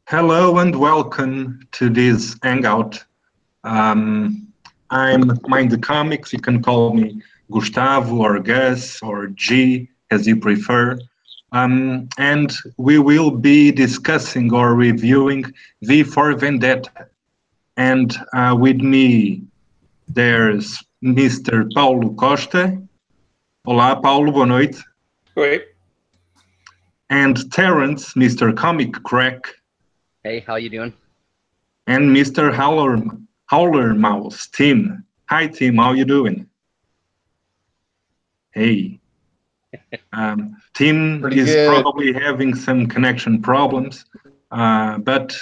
Hello and welcome to this hangout. I'm Mind the Comics. You can call me Gustavo or Gus or G as you prefer. And we will be discussing or reviewing V for Vendetta. And with me, there's Mr. Paulo Costa. Olá, Paulo, boa noite. Oi. And Terence, Mr. ComicKkrackK. Hey, how you doing? And Mr. Howlermouse, Tim. Hi, Tim. How you doing? Hey. Tim Pretty is good. probably having some connection problems, but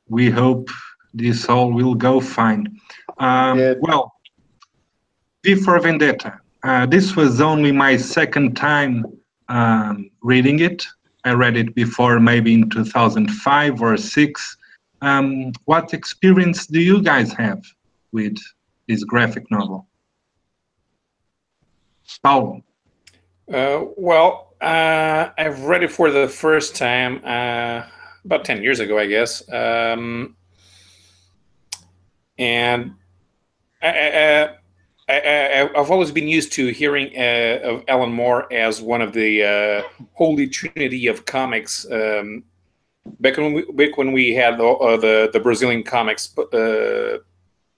we hope this all will go fine. Well, V for Vendetta. This was only my second time reading it. I read it before, maybe in 2005 or 6. What experience do you guys have with this graphic novel? Paulo? I've read it for the first time about 10 years ago, I guess. And I've always been used to hearing of Alan Moore as one of the holy trinity of comics. Back when we had the Brazilian comics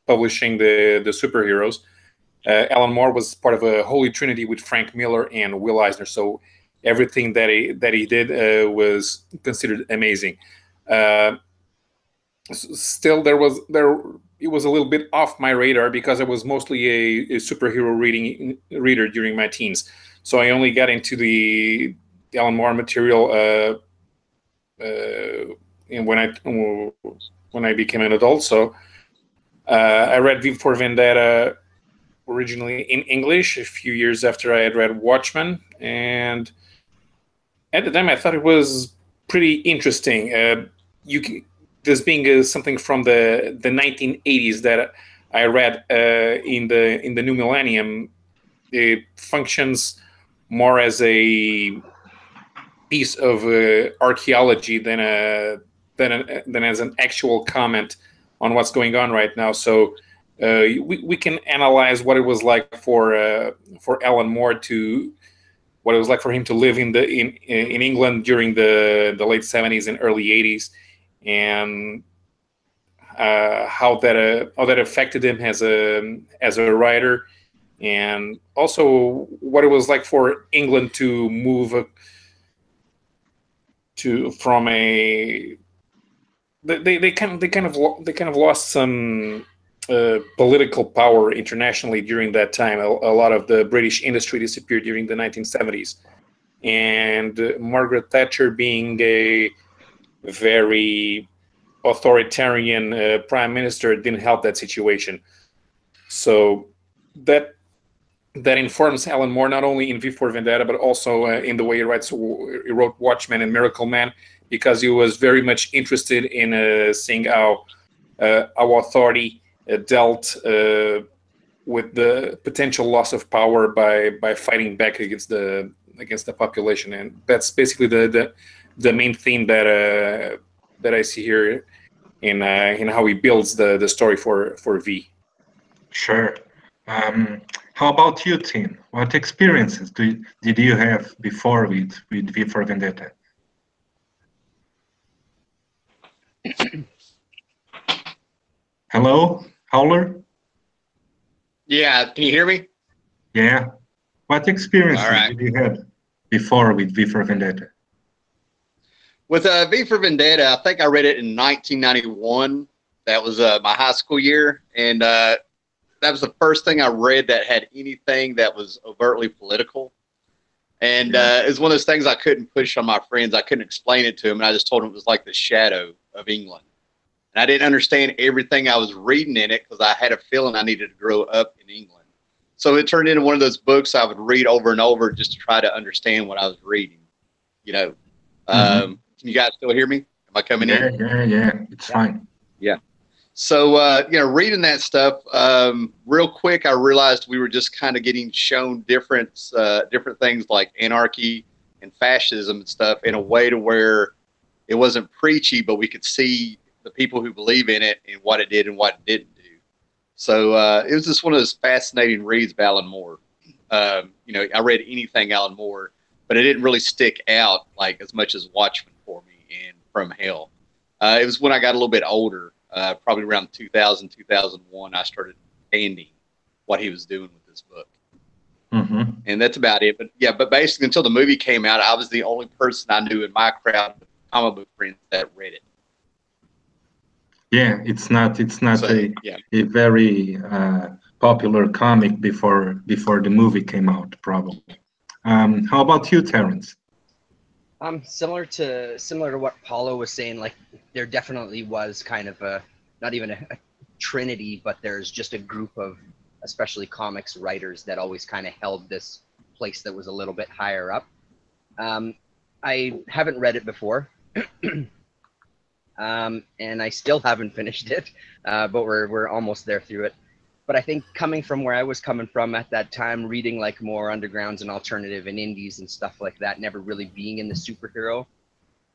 publishing the superheroes, Alan Moore was part of a holy trinity with Frank Miller and Will Eisner. So everything that he did was considered amazing. Still, it was a little bit off my radar because I was mostly a superhero reader during my teens. So I only got into the Alan Moore material when I became an adult. So I read V for Vendetta originally in English a few years after I had read Watchmen, and at the time I thought it was pretty interesting. This being something from the 1980s that I read in the new millennium, it functions more as a piece of archaeology than as an actual comment on what's going on right now. So we can analyze what it was like for Alan Moore what it was like for him to live in England during the late 70s and early 80s. And how that affected him as a writer, and also what it was like for England to move from a they kind of lost some political power internationally during that time. A lot of the British industry disappeared during the 1970s, and Margaret Thatcher being a very authoritarian prime minister didn't help that situation. So that informs Alan Moore not only in V for Vendetta but also in the way he wrote Watchmen and Miracle Man, because he was very much interested in seeing how authority dealt with the potential loss of power by fighting back against the population. And that's basically the main theme that I see here in how he builds the story for V. Sure. How about you, Tim? What experiences did you have before with V for Vendetta? Hello, Howler? Yeah, can you hear me? Yeah. What experiences right. did you have before with V for Vendetta? With V for Vendetta, I think I read it in 1991. That was my high school year, and that was the first thing I read that had anything that was overtly political. And it was one of those things I couldn't push on my friends. I couldn't explain it to them, and I just told them it was like the shadow of England. And I didn't understand everything I was reading in it because I had a feeling I needed to grow up in England. So it turned into one of those books I would read over and over just to try to understand what I was reading. You know, can you guys still hear me? Am I coming in? Yeah. It's fine. Yeah. So, reading that stuff, real quick, I realized we were just kind of getting shown different things like anarchy and fascism and stuff in a way to where it wasn't preachy, but we could see the people who believe in it and what it did and what it didn't do. So it was just one of those fascinating reads of Alan Moore. You know, I read anything Alan Moore, but it didn't really stick out like as much as Watchmen for me and From Hell. It was when I got a little bit older, probably around 2000, 2001, I started understanding what he was doing with this book. And that's about it. But yeah, but basically until the movie came out, I was the only person I knew in my crowd of comic book friends that read it. Yeah, it's not So, a very popular comic before the movie came out, probably. How about you, Terrence? Similar to what Paulo was saying, like there definitely was kind of a, not even a trinity, but there's just a group of, especially comics writers, that always kind of held this place that was a little bit higher up. I haven't read it before, and I still haven't finished it, but we're almost there through it. But I think coming from where I was coming from at that time, reading like more undergrounds and alternative and indies and stuff like that, never really being in the superhero,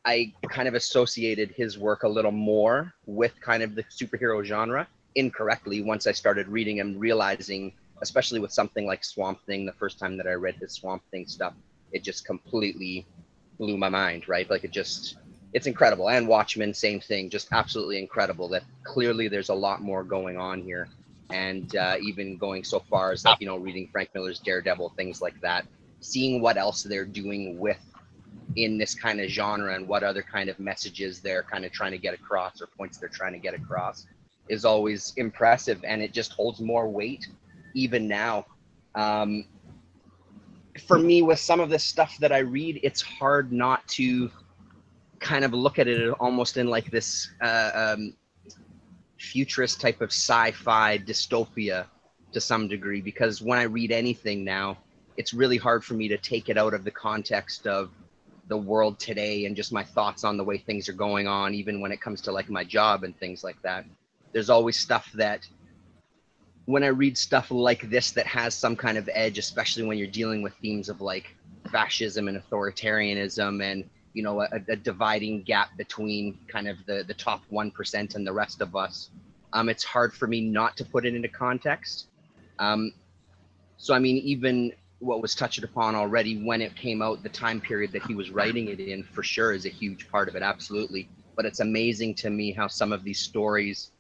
I kind of associated his work a little more with kind of the superhero genre incorrectly once I started reading him, realizing, especially with something like Swamp Thing, the first time that I read his Swamp Thing stuff, it just completely blew my mind, right? Like it's incredible. And Watchmen, same thing, just absolutely incredible that clearly there's a lot more going on here. And even going so far as, like, you know, reading Frank Miller's Daredevil, things like that, seeing what else they're doing with in this kind of genre and what other kind of messages they're kind of trying to get across or points they're trying to get across is always impressive. And it just holds more weight even now. For me, with some of this stuff that I read, it's hard not to kind of look at it almost in like this futurist type of sci-fi dystopia to some degree, because when I read anything now, it's really hard for me to take it out of the context of the world today and just my thoughts on the way things are going on, even when it comes to like my job and things like that. There's always stuff that when I read stuff like this that has some kind of edge, especially when you're dealing with themes of like fascism and authoritarianism and, you know, a dividing gap between kind of the top 1% and the rest of us, it's hard for me not to put it into context. So, I mean, even what was touched upon already when it came out, the time period that he was writing it in for sure is a huge part of it, absolutely. But it's amazing to me how some of these stories,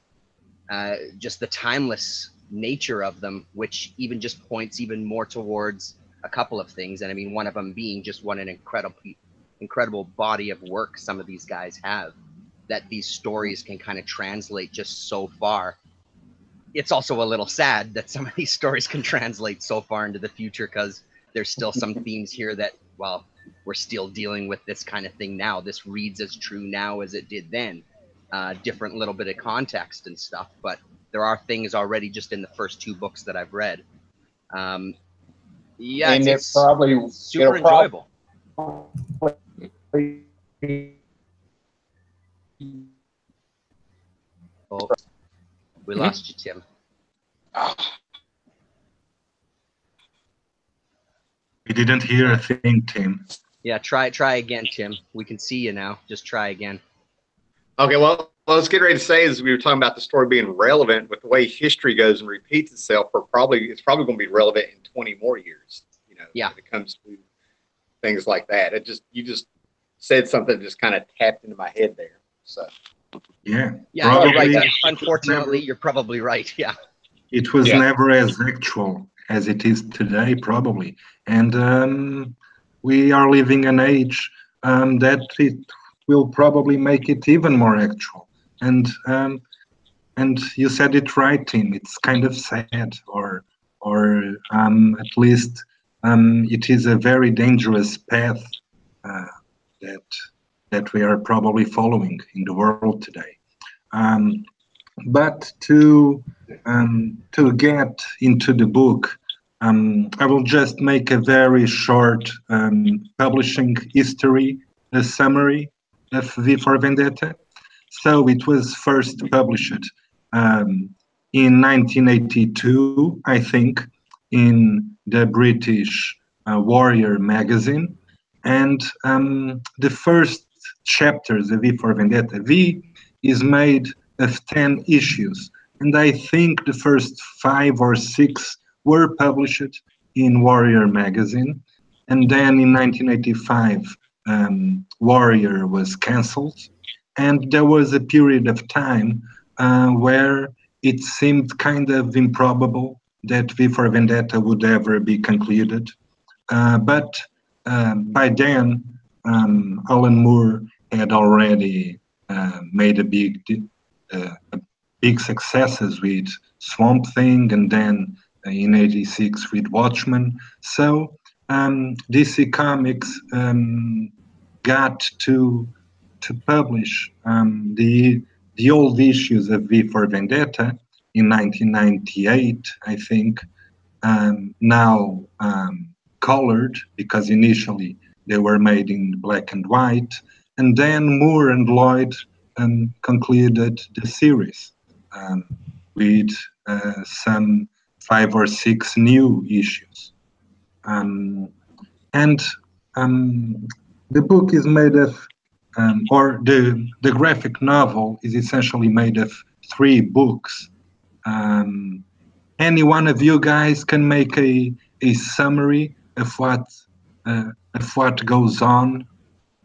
just the timeless nature of them, which even just points even more towards a couple of things. And I mean, one of them being just what an incredible body of work some of these guys have, that these stories can kind of translate just so far. It's also a little sad that some of these stories can translate so far into the future, because there's still some themes here that, well, we're still dealing with this kind of thing now. This reads as true now as it did then. Different little bit of context and stuff, but there are things already just in the first 2 books that I've read. Yeah, and it's probably super enjoyable. Oh, we lost you, Tim. We didn't hear a thing, Tim. Yeah, try again, Tim. We can see you now. Just try again. Okay, well, I was getting ready to say is we were talking about the story being relevant with the way history goes and repeats itself. It's probably going to be relevant in 20 more years. You know, yeah, when it comes to things like that. You just said something that just kind of tapped into my head there. So yeah, you're right. Unfortunately, you're probably right. Yeah, it was never as actual as it is today, probably, and we are living an age that it will probably make it even more actual. And you said it right, Tim. It's kind of sad, or at least it is a very dangerous path that we are probably following in the world today. But to get into the book, I will just make a very short publishing history, a summary of V for Vendetta. So it was first published in 1982, I think, in the British Warrior magazine. And the first chapters of V for Vendetta. V is made of 10 issues, and I think the first 5 or 6 were published in Warrior magazine, and then in 1985 Warrior was cancelled, and there was a period of time where it seemed kind of improbable that V for Vendetta would ever be concluded. But by then, Alan Moore had already made a big successes with Swamp Thing, and then in '86 with Watchmen. So DC Comics got to publish the old issues of V for Vendetta in 1998, I think. Now colored, because initially they were made in black and white, and then Moore and Lloyd concluded the series with some 5 or 6 new issues. And the book is made of, or the graphic novel is essentially made of 3 books. Any one of you guys can make a summary of what goes on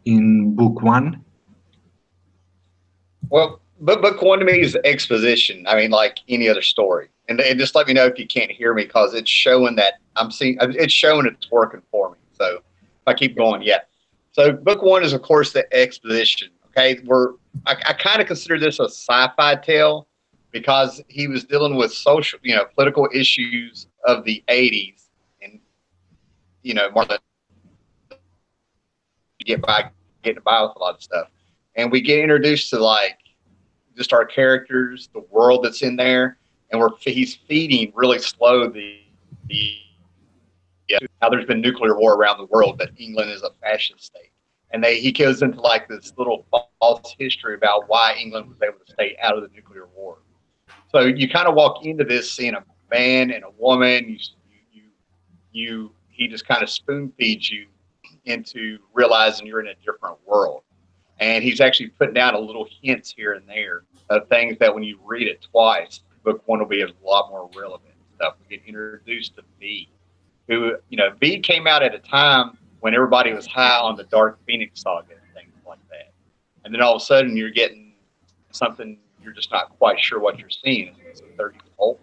in book 1? Well, book 1 to me is exposition. I mean, like any other story. And just let me know if you can't hear me, because it's showing that it's showing it's working for me. So if I keep going, yeah. So book 1 is, of course, the exposition. Okay, I kind of consider this a sci-fi tale, because he was dealing with social, political issues of the '80s, and more than getting by with a lot of stuff. And we get introduced to like just our characters, the world that's in there, and he's feeding really slow how there's been nuclear war around the world, but England is a fascist state. And he goes into like this little false history about why England was able to stay out of the nuclear war. So you kind of walk into this seeing a man and a woman. He just kind of spoon feeds you into realizing you're in a different world. And he's actually putting down a little hints here and there of things that when you read it twice, book 1 will be a lot more relevant stuff. We get introduced to V, who, V came out at a time when everybody was high on the Dark Phoenix saga and things like that. And then all of a sudden you're getting something you're just not quite sure what you're seeing. It's a 30 cult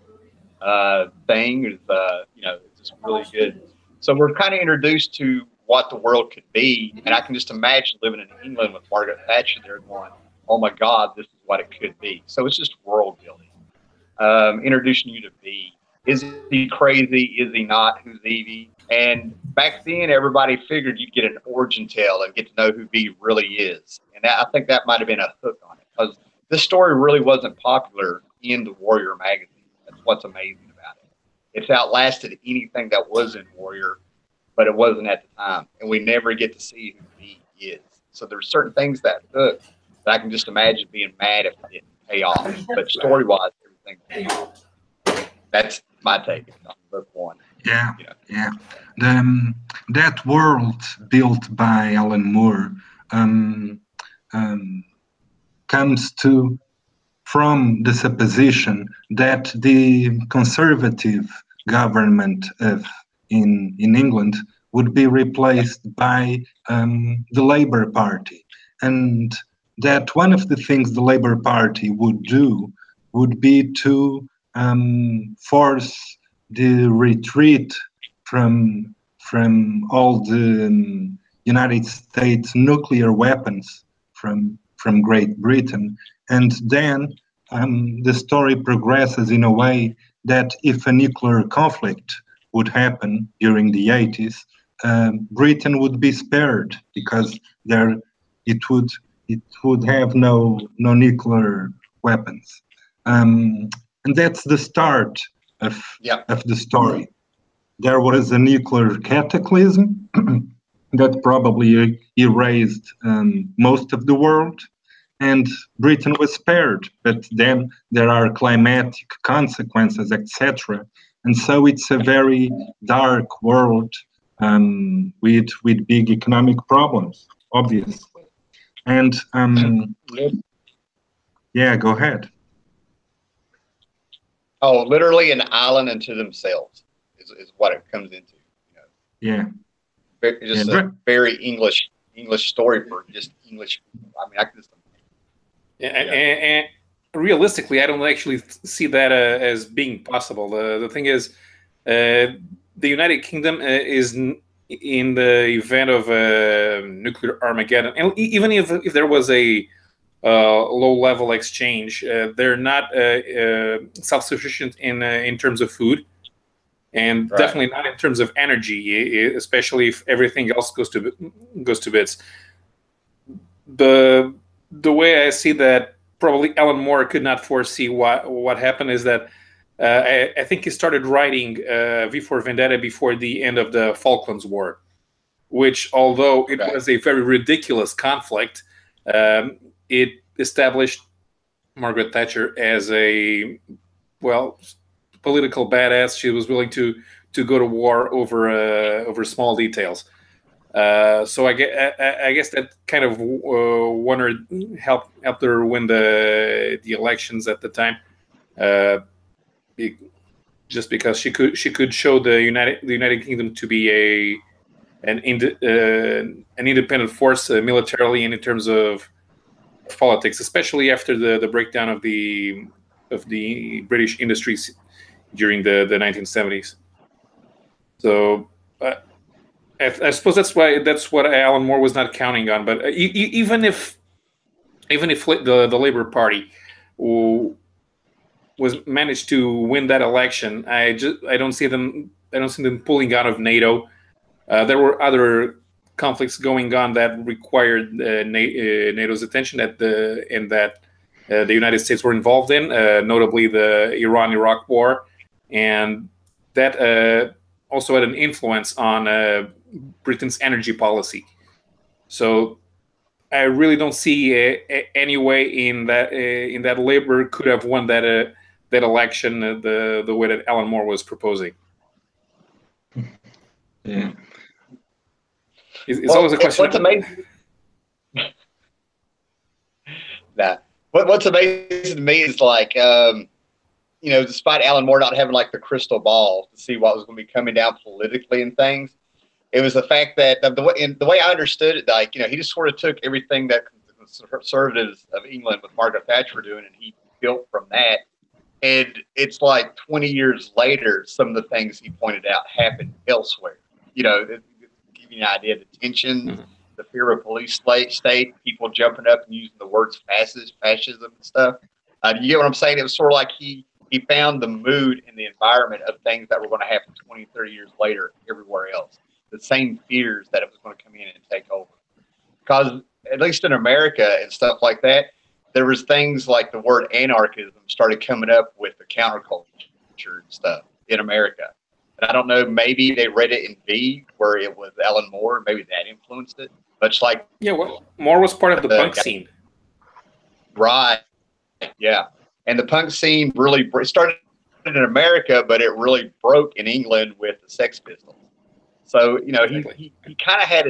thing. It's just really good. So we're kind of introduced to what the world could be, and I can just imagine living in England with Margaret Thatcher there going, oh my God, this is what it could be. So it's just world building. Introducing you to V. Is he crazy? Is he not? Who's Evie? And back then, everybody figured you'd get an origin tale and get to know who V really is. And I think that might have been a hook on it, because this story really wasn't popular in the Warrior magazine. That's what's amazing about it. It's outlasted anything that was in Warrior, but it wasn't at the time. And we never get to see who V is. So there's certain things that hook that I can just imagine being mad if it didn't pay off. But story-wise, everything paid off. That's my take on book 1. Yeah. That world built by Alan Moore comes from the supposition that the conservative government in England would be replaced by the Labour Party, and that one of the things the Labour Party would do would be to force the retreat from all the United States nuclear weapons from Great Britain. And then the story progresses in a way that if a nuclear conflict would happen during the 80s, Britain would be spared, because it would have no nuclear weapons. And that's the start of the story. There was a nuclear cataclysm that probably erased most of the world, and Britain was spared. But then there are climatic consequences, etc. And so it's a very dark world with big economic problems, obviously. And yeah, go ahead. Oh, literally an island unto themselves is what it comes into. Yeah. Just a very English story for just English. I mean, I can just. And realistically, I don't actually see that as being possible. The thing is, the United Kingdom is in the event of nuclear Armageddon, and even if there was a low-level exchange, they're not self-sufficient in terms of food, and definitely not in terms of energy, especially if everything else goes to bits. The way I see that probably Alan Moore could not foresee what happened is that I think he started writing V for Vendetta before the end of the Falklands War, which, although it was a very ridiculous conflict, it established Margaret Thatcher as a, well, political badass. She was willing to go to war over small details. So I guess that kind of helped her win the elections at the time, just because she could show the United Kingdom to be an independent force militarily and in terms of politics, especially after the breakdown of the British industries during the 1970s. So. I suppose that's what Alan Moore was not counting on. But even if the Labour Party managed to win that election, I don't see them pulling out of NATO. There were other conflicts going on that required NATO's attention that the United States were involved in, notably the Iran-Iraq War, and that also had an influence on Britain's energy policy. So I really don't see any way in that Labour could have won that election the way that Alan Moore was proposing. Yeah, it's always a question. What's amazing? What's amazing to me is like, despite Alan Moore not having like the crystal ball to see what was going to be coming down politically and things, it was the fact that the way I understood it, like, he just sort of took everything that the conservatives of England with Margaret Thatcher were doing, and he built from that. And it's like 20 years later, some of the things he pointed out happened elsewhere. To give you an idea, the tension, the fear of police state, people jumping up and using the words fascism and stuff. You get what I'm saying? It was sort of like he found the mood and the environment of things that were going to happen 20, 30 years later everywhere else. The same fears that it was going to come in and take over. Because at least in America and stuff like that, there was things like the word anarchism started coming up with the counterculture and stuff in America. And I don't know, maybe they read it in V where it was Alan Moore, maybe that influenced it. Much like Moore was part of the punk scene. Right. Yeah. And the punk scene really started in America, but it really broke in England with the Sex Pistols. So, he kind of had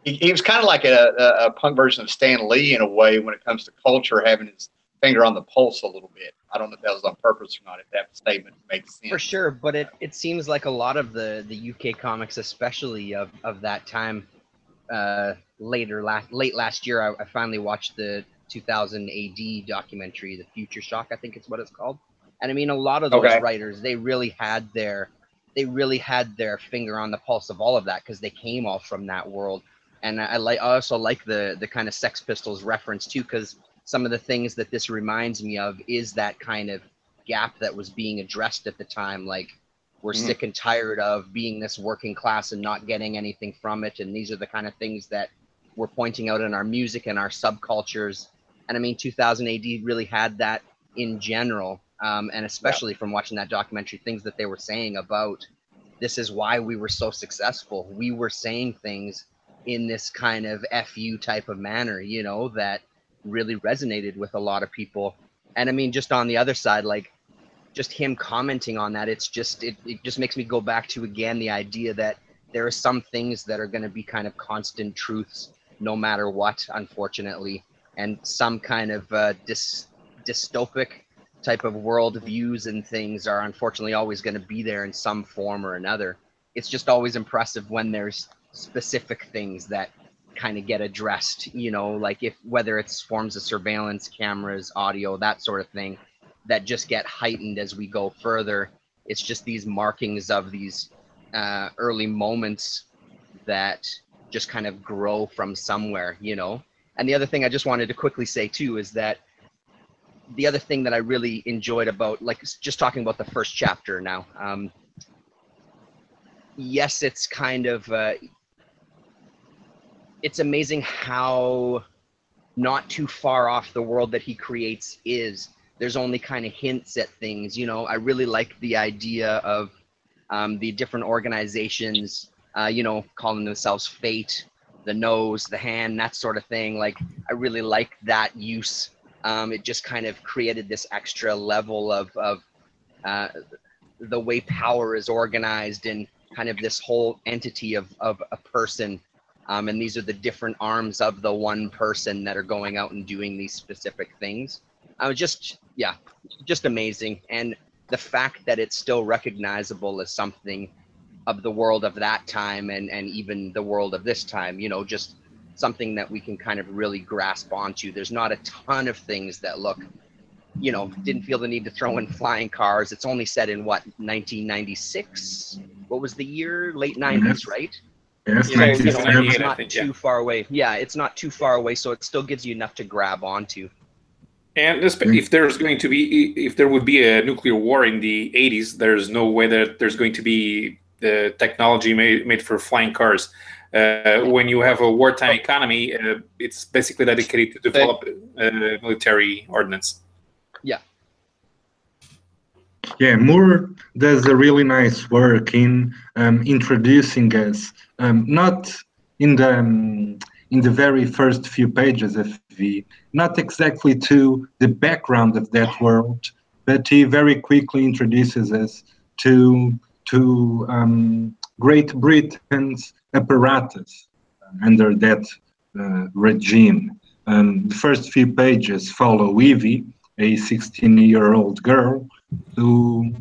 he was kind of like a punk version of Stan Lee in a way when it comes to culture, having his finger on the pulse a little bit. I don't know if that was on purpose or not, if that statement makes sense. For sure, but it seems like a lot of the UK comics, especially of that time, late last year, I finally watched the 2000 AD documentary, The Future Shock, I think it's what it's called. And I mean, a lot of those writers, they really had their finger on the pulse of all of that because they came all from that world. And I also like the kind of Sex Pistols reference too, because some of the things that this reminds me of is that kind of gap that was being addressed at the time. Like, we're sick and tired of being this working class and not getting anything from it. And these are the kind of things that we're pointing out in our music and our subcultures. And I mean, 2000 AD really had that in general. And especially from watching that documentary, things that they were saying about this is why we were so successful. We were saying things in this kind of FU type of manner, that really resonated with a lot of people. And I mean, just on the other side, like just him commenting on that, it just makes me go back to, again, the idea that there are some things that are going to be kind of constant truths no matter what, unfortunately. And some kind of dystopic type of world views and things are unfortunately always going to be there in some form or another. It's just always impressive when there's specific things that kind of get addressed, you know, like if whether it's forms of surveillance, cameras, audio, that sort of thing, that just get heightened as we go further. It's just these markings of these early moments that just kind of grow from somewhere, you know. And the other thing I just wanted to quickly say too is that the other thing that I really enjoyed about, like, just talking about the first chapter now, yes, it's kind of it's amazing how not too far off the world that he creates is. There's only kind of hints at things, you know. I really like the idea of the different organizations, you know, calling themselves Fate, the Nose, the Hand, that sort of thing. Like, I really like that use. It just kind of created this extra level of the way power is organized and kind of this whole entity of a person. And these are the different arms of the one person that are going out and doing these specific things. Just amazing. And the fact that it's still recognizable as something of the world of that time and even the world of this time, you know, just something that we can kind of really grasp onto. There's not a ton of things that look, you know, didn't feel the need to throw in flying cars. It's only set in what, 1996? What was the year? Late 90s, right? Yes, So, you know, 1998, it's not too far away. Yeah, it's not too far away, so it still gives you enough to grab onto. And if there's going to be, if there would be a nuclear war in the 80s, there's no way that there's going to be the technology made for flying cars. When you have a wartime economy, it's basically dedicated to develop military ordnance. Yeah. Yeah, Moore does a really nice work in introducing us, not in the very first few pages of V, not exactly to the background of that world, but he very quickly introduces us to Great Britain's apparatus under that regime. The first few pages follow Evie, a 16-year-old girl who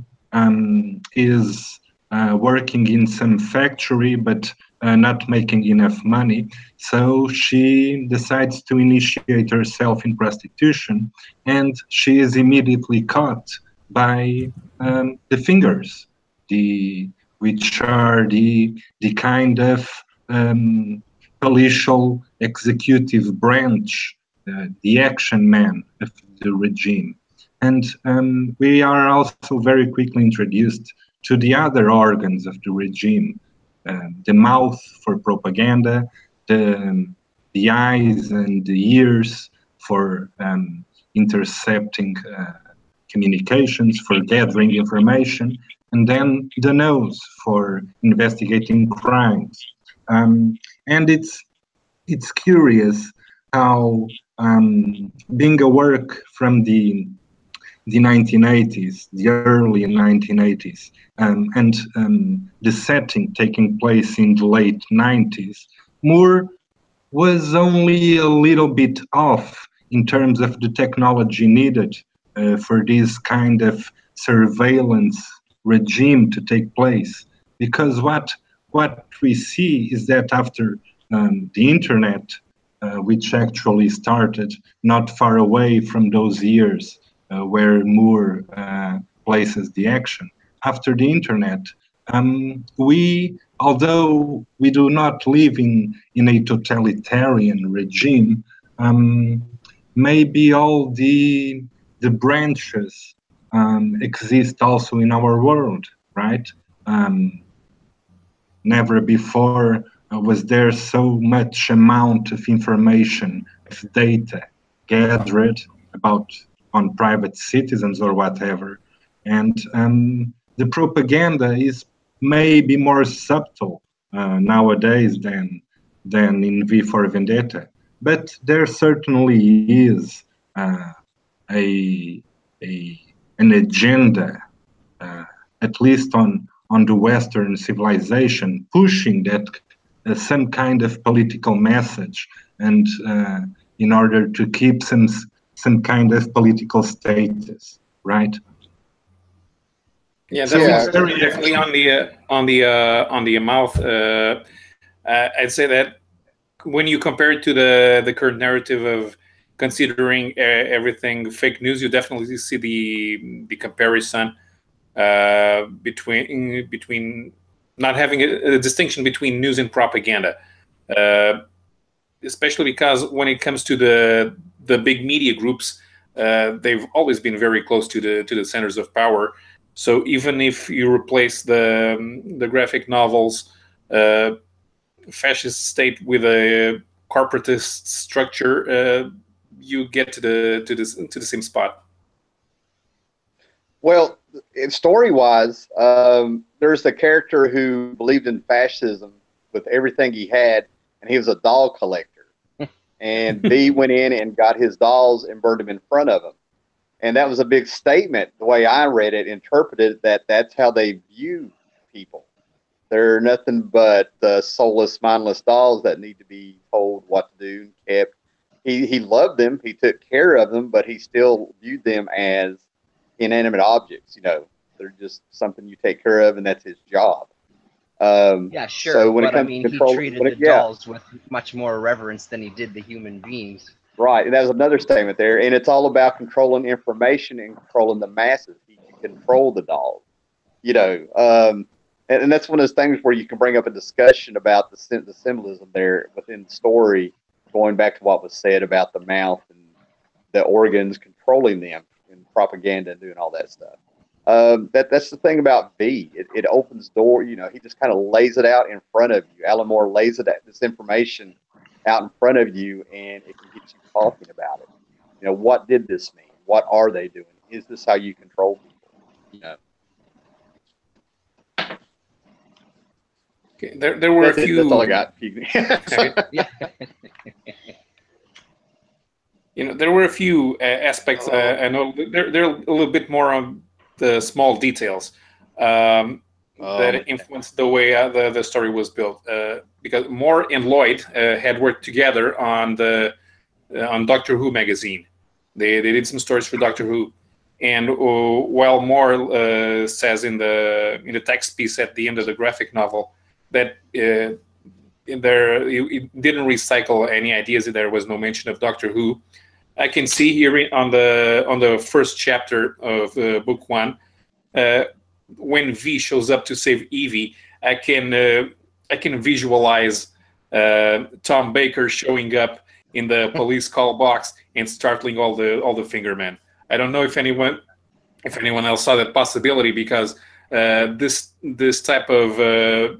is working in some factory but not making enough money. So she decides to initiate herself in prostitution, and she is immediately caught by the fingers, which are the kind of policial executive branch, the action man of the regime. And we are also very quickly introduced to the other organs of the regime, the mouth for propaganda, the eyes and the ears for intercepting communications, for gathering information, and then the nose for investigating crimes. And it's curious how being a work from the 1980s, the early 1980s, and the setting taking place in the late 90s, Moore was only a little bit off in terms of the technology needed for this kind of surveillance regime to take place. Because what we see is that after the internet, which actually started not far away from those years where Moore places the action. After the internet, although we do not live in a totalitarian regime, maybe all the branches exist also in our world, right? Never before was there so much amount of information, of data gathered on private citizens or whatever. And the propaganda is maybe more subtle nowadays than in V for Vendetta. But there certainly is an agenda, at least on the Western civilization, pushing that some kind of political message and in order to keep some kind of political status, right? Yeah, So definitely, it's very definitely on the mouth. I'd say that when you compare it to the current narrative of considering everything fake news, you definitely see the comparison between not having a distinction between news and propaganda, especially because when it comes to the big media groups, they've always been very close to the centers of power. So even if you replace the graphic novels fascist state with a corporatist structure, you get to the same spot. Well, story-wise, there's a character who believed in fascism with everything he had, and he was a doll collector. And V went in and got his dolls and burned them in front of him. And that was a big statement, the way I read it, interpreted that that's how they view people. They're nothing but soulless, mindless dolls that need to be told what to do and kept. He loved them, he took care of them, but he still viewed them as inanimate objects. You know, they're just something you take care of, and that's his job. Yeah, sure. So when but it comes I mean, to control, he treated the dolls with much more reverence than he did the human beings. Right, and that was another statement there. And it's all about controlling information and controlling the masses. He can control the dolls, you know. And that's one of those things where you can bring up a discussion about the symbolism there within the story, going back to what was said about the mouth and the organs controlling them and propaganda and doing all that stuff. That's the thing about V. It opens door. You know, he just kind of lays it out in front of you. Alan Moore lays this information out in front of you, and it can get you talking about it. You know, what did this mean? What are they doing? Is this how you control people? You know. Okay, there were a few. That's all I got. Yeah. You know, there were a few aspects. I know they're a little bit more on the small details that influenced the way the story was built. Because Moore and Lloyd had worked together on Doctor Who magazine. They did some stories for Doctor Who, and while Moore says in the text piece at the end of the graphic novel that it didn't recycle any ideas, that there was no mention of Doctor Who. I can see here on the first chapter of book 1, when V shows up to save Evie, I can visualize Tom Baker showing up in the police call box and startling all the Fingermen. I don't know if anyone else saw that possibility, because this type of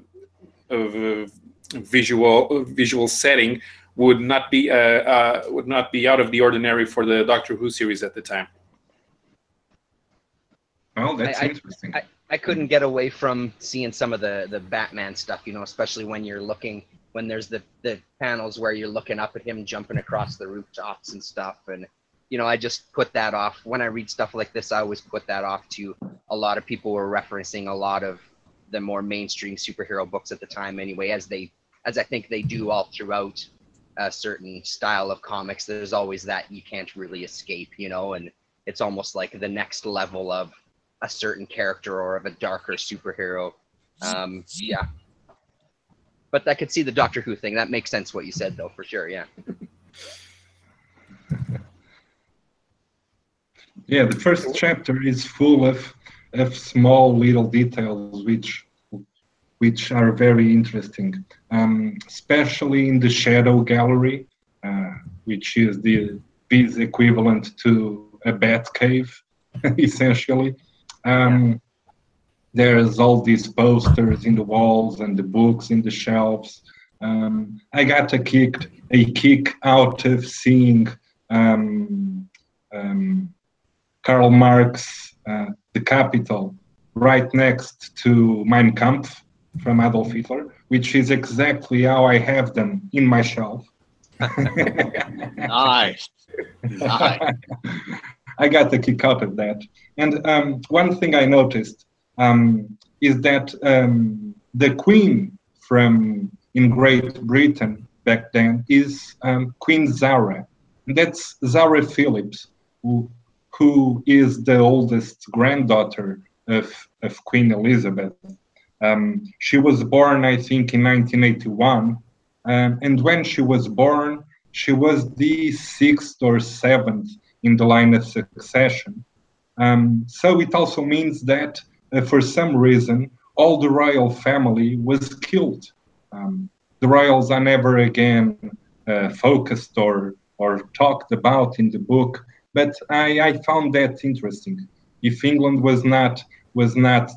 visual setting would not be out of the ordinary for the Doctor Who series at the time. Well, that's interesting. I couldn't get away from seeing some of the Batman stuff, you know, especially when there's the panels where you're looking up at him jumping across the rooftops and stuff. And, you know, I just put that off. When I read stuff like this, I always put that off to a lot of people were referencing a lot of the more mainstream superhero books at the time anyway, as I think they do all throughout a certain style of comics. There's always that you can't really escape, you know, and it's almost like the next level of a certain character or of a darker superhero. Yeah. But I could see the Doctor Who thing. That makes sense what you said, though, for sure, yeah. Yeah, the first chapter is full of small little details which are very interesting, especially in the shadow gallery, which is this equivalent to a bat cave, essentially. There's all these posters in the walls and the books in the shelves. I got a kick out of seeing Karl Marx, The Capital, right next to Mein Kampf from Adolf Hitler, which is exactly how I have them in my shelf. Nice. I got the kick out of that. And one thing I noticed is that the Queen in Great Britain back then is Queen Zara. And that's Zara Phillips, who is the oldest granddaughter of Queen Elizabeth. She was born, I think, in 1981. And when she was born, she was the 6th or 7th in the line of succession. So it also means that for some reason, all the royal family was killed. The royals are never again focused or talked about in the book, but I found that interesting. If England was not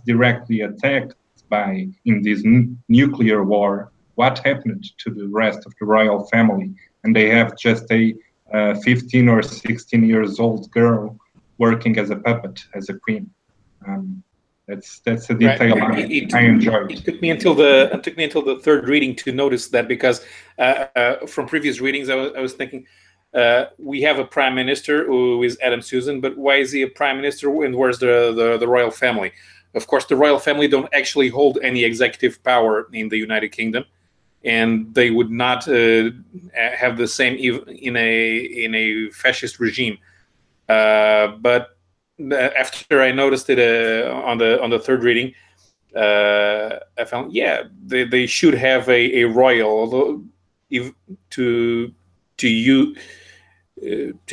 directly attacked in this nuclear war, what happened to the rest of the royal family? And they have just a 15 or 16 years old girl working as a puppet, as a queen. That's a detail I enjoyed. It took me until the third reading to notice that, because from previous readings I was thinking, we have a prime minister who is Adam Susan, but why is he a prime minister and where's the royal family? Of course, the royal family don't actually hold any executive power in the United Kingdom, and they would not have the same in a fascist regime. But after I noticed it on the third reading, I found they should have a royal, although to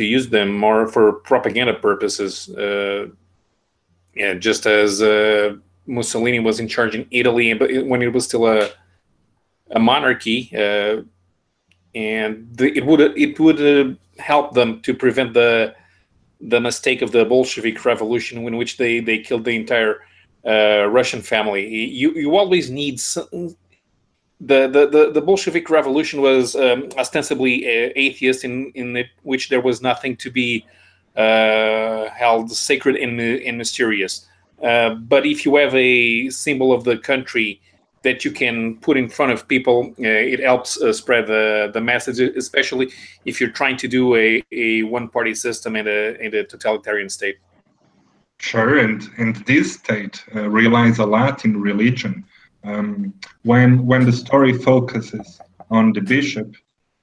use them more for propaganda purposes. Just as Mussolini was in charge in Italy, but when it was still a monarchy, and it would help them to prevent the mistake of the Bolshevik Revolution, in which they killed the entire Russian family. You always need the Bolshevik Revolution was ostensibly atheist, in which there was nothing to be held sacred and mysterious. But if you have a symbol of the country that you can put in front of people, it helps spread the message, especially if you're trying to do a one-party system in a totalitarian state. Sure, and this state relies a lot in religion. When the story focuses on the bishop,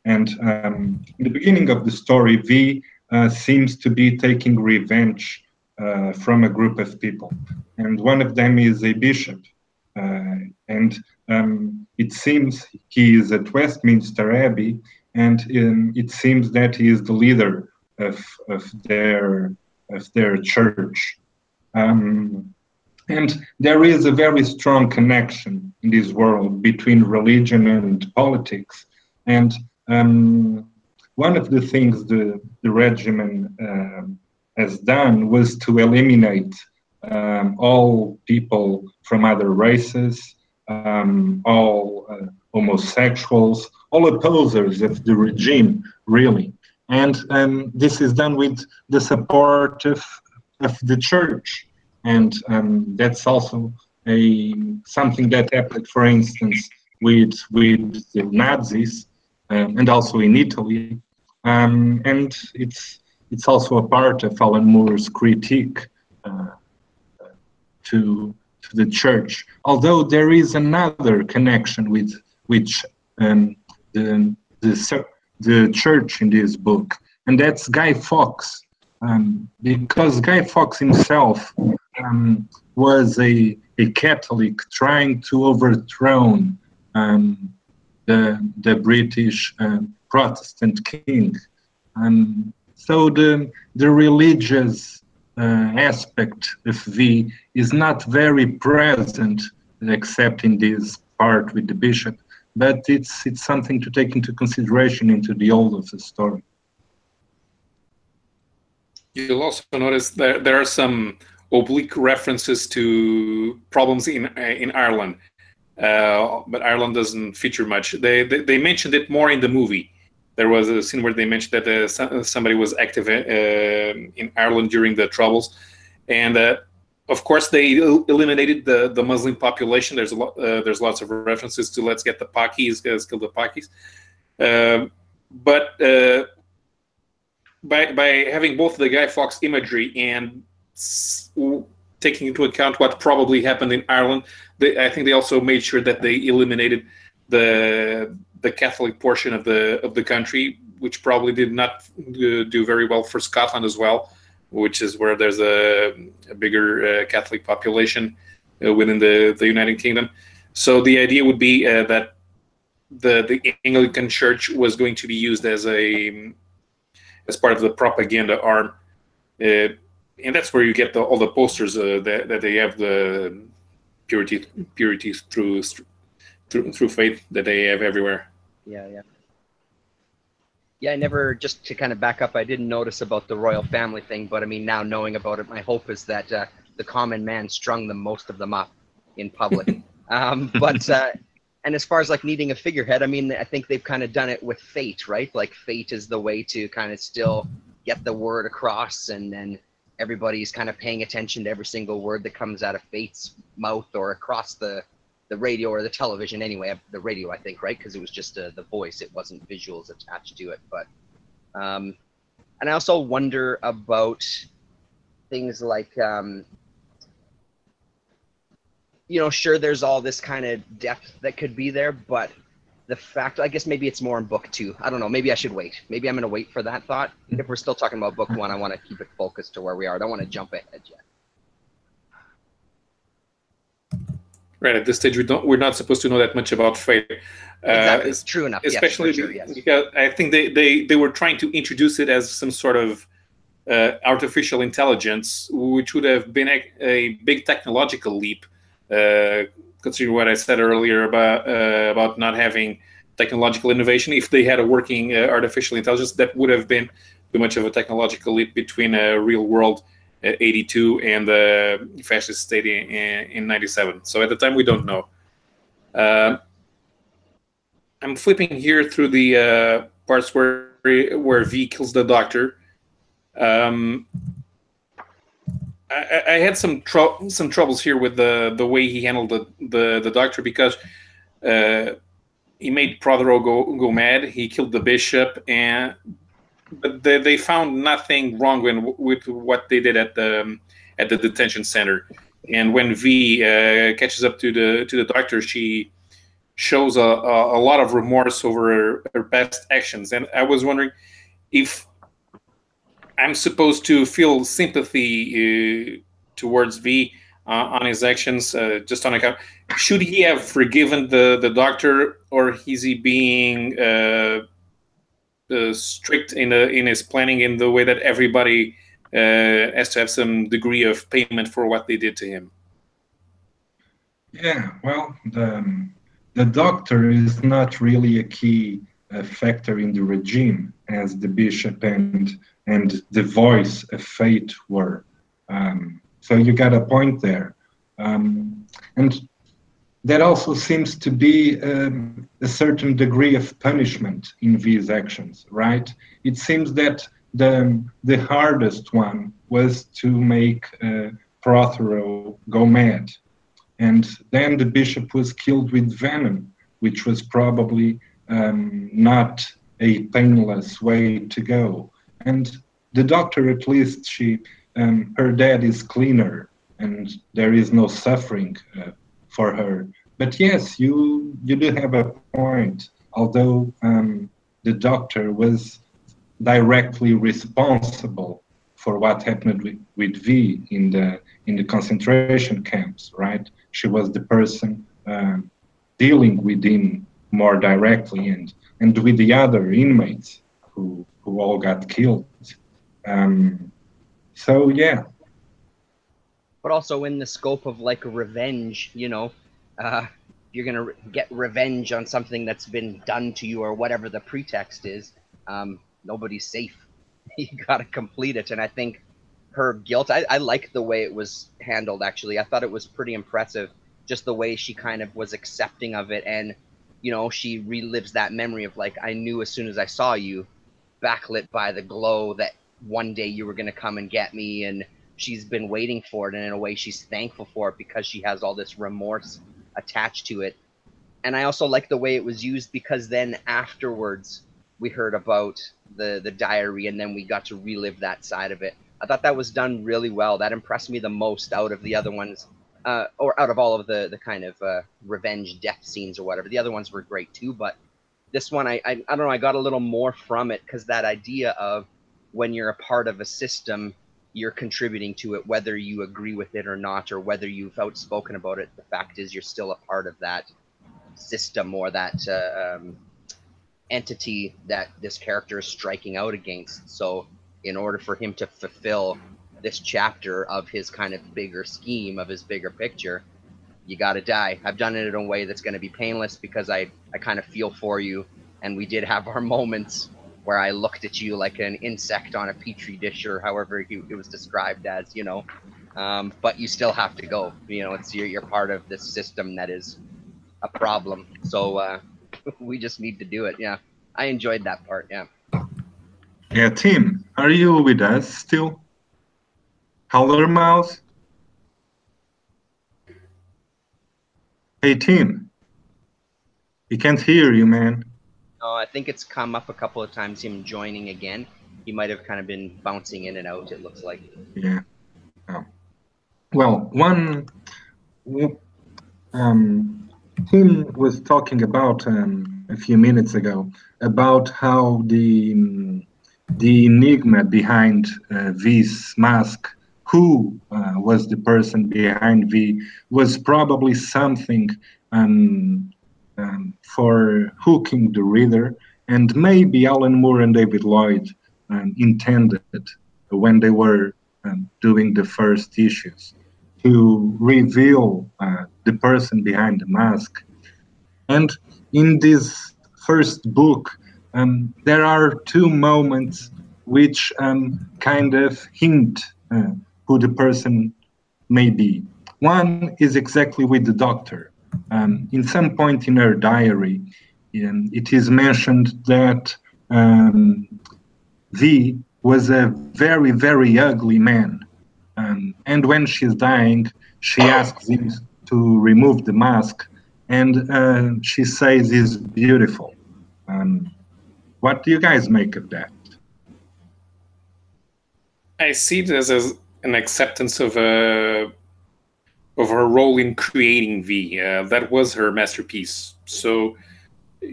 and in the beginning of the story, V seems to be taking revenge from a group of people, and one of them is a bishop. And it seems he is at Westminster Abbey, and it seems that he is the leader of their church. And there is a very strong connection in this world between religion and politics. And one of the things the regimen has done was to eliminate all people from other races, all homosexuals, all opposers of the regime, really. And this is done with the support of the church. And that's also something that happened, for instance, with the Nazis, and also in Italy. And it's also a part of Alan Moore's critique to the church, although there is another connection with which the church in this book, and that's Guy Fawkes, because Guy Fawkes himself was a Catholic trying to overthrow the British Protestant king, so the religious aspect of V is not very present, except in this part with the bishop, but it's something to take into consideration into the whole of the story. You'll also notice there are some oblique references to problems in Ireland, but Ireland doesn't feature much. They mentioned it more in the movie. There was a scene where they mentioned that somebody was active in Ireland during the Troubles, and of course they eliminated the Muslim population. There's lots of references to let's get the Pakis, let's kill the Pakis, but by having both the Guy Fawkes imagery and taking into account what probably happened in Ireland, I think they also made sure that they eliminated the the Catholic portion of the country, which probably did not do very well for Scotland as well, which is where there's a bigger Catholic population within the United Kingdom. So the idea would be that the Anglican Church was going to be used as part of the propaganda arm, and that's where you get all the posters that they have the purity through faith that they have everywhere. Yeah. I never, just to kind of back up, I didn't notice about the royal family thing, but I mean, now knowing about it, my hope is that the common man strung most of them up in public. And as far as like needing a figurehead, I mean, I think they've kind of done it with Fate, right? Like Fate is the way to kind of still get the word across, and then everybody's kind of paying attention to every single word that comes out of Fate's mouth or across the radio or the television. Anyway, the radio, I think, right? Because it was just the voice. It wasn't visuals attached to it. But, and I also wonder about things like, you know, sure, there's all this kind of depth that could be there, but the fact, I guess maybe it's more in book 2. I don't know. Maybe I should wait. Maybe I'm going to wait for that thought. If we're still talking about book 1, I want to keep it focused to where we are. I don't want to jump ahead yet. Right, at this stage, we're not supposed to know that much about Fate. Exactly, it's true enough. Especially yes, sure, yes. Because I think they were trying to introduce it as some sort of artificial intelligence, which would have been a big technological leap, considering what I said earlier about not having technological innovation. If they had a working artificial intelligence, that would have been too much of a technological leap between a real world 82 and the fascist state in 97. So at the time, we don't know. I'm flipping here through the parts where V kills the Doctor. I had some troubles here with the way he handled the Doctor, because he made Prothero go mad. He killed the Bishop, but they found nothing wrong with what they did at the detention center. And when V catches up to the Doctor, she shows a lot of remorse over her past actions. And I was wondering if I'm supposed to feel sympathy towards V on his actions, just on account. Should he have forgiven the Doctor, or is he being strict in his planning, in the way that everybody has to have some degree of payment for what they did to him? Yeah, well, the Doctor is not really a key factor in the regime, as the Bishop and the voice of Fate were. So you got a point there. And there also seems to be a certain degree of punishment in these actions, right? It seems that the hardest one was to make Prothero go mad. And then the Bishop was killed with venom, which was probably not a painless way to go. And the Doctor, at least, her dad is cleaner, and there is no suffering for her. But yes, you do have a point. Although the Doctor was directly responsible for what happened with V in the concentration camps, right? She was the person dealing with him more directly, and with the other inmates who all got killed. So yeah. But also in the scope of like a revenge, you know, you're gonna get revenge on something that's been done to you, or whatever the pretext is. Nobody's safe. You gotta complete it. And I think her guilt, I like the way it was handled, actually. I thought it was pretty impressive, just the way she kind of was accepting of it. And, you know, she relives that memory of like, I knew as soon as I saw you, backlit by the glow, that one day you were gonna come and get me. And she's been waiting for it, and in a way she's thankful for it, because she has all this remorse attached to it. And I also like the way it was used, because then afterwards we heard about the diary, and then we got to relive that side of it. I thought that was done really well. That impressed me the most out of the other ones, or out of all of the kind of revenge death scenes or whatever. The other ones were great too, but This one, I don't know, I got a little more from it, because that idea of when you're a part of a system, you're contributing to it, whether you agree with it or not, or whether you've outspoken about it. The fact is, you're still a part of that system, or that entity that this character is striking out against. So in order for him to fulfill this chapter of his kind of bigger scheme, of his bigger picture, you got to die. I've done it in a way that's going to be painless, because I kind of feel for you. And we did have our moments where I looked at you like an insect on a petri dish, or however it was described as, you know. But you still have to go. You know, you're part of this system that is a problem. So we just need to do it. Yeah, I enjoyed that part. Yeah. Yeah, Tim, are you with us still? Howlermouse? Hey, Tim. We can't hear you, man. Oh, I think it's come up a couple of times, him joining again. He might have kind of been bouncing in and out, it looks like. Yeah. Oh. Well, Tim was talking about a few minutes ago about how the enigma behind V's mask, who was the person behind V, was probably something for hooking the reader, and maybe Alan Moore and David Lloyd intended, when they were doing the first issues, to reveal the person behind the mask. And in this first book, there are two moments which kind of hint who the person may be. One is exactly with the doctor. In some point in her diary, it is mentioned that V was a very, very ugly man. And when she's dying, she asks him to remove the mask, and she says he's beautiful. What do you guys make of that? I see it as an acceptance of her role in creating V. That was her masterpiece. So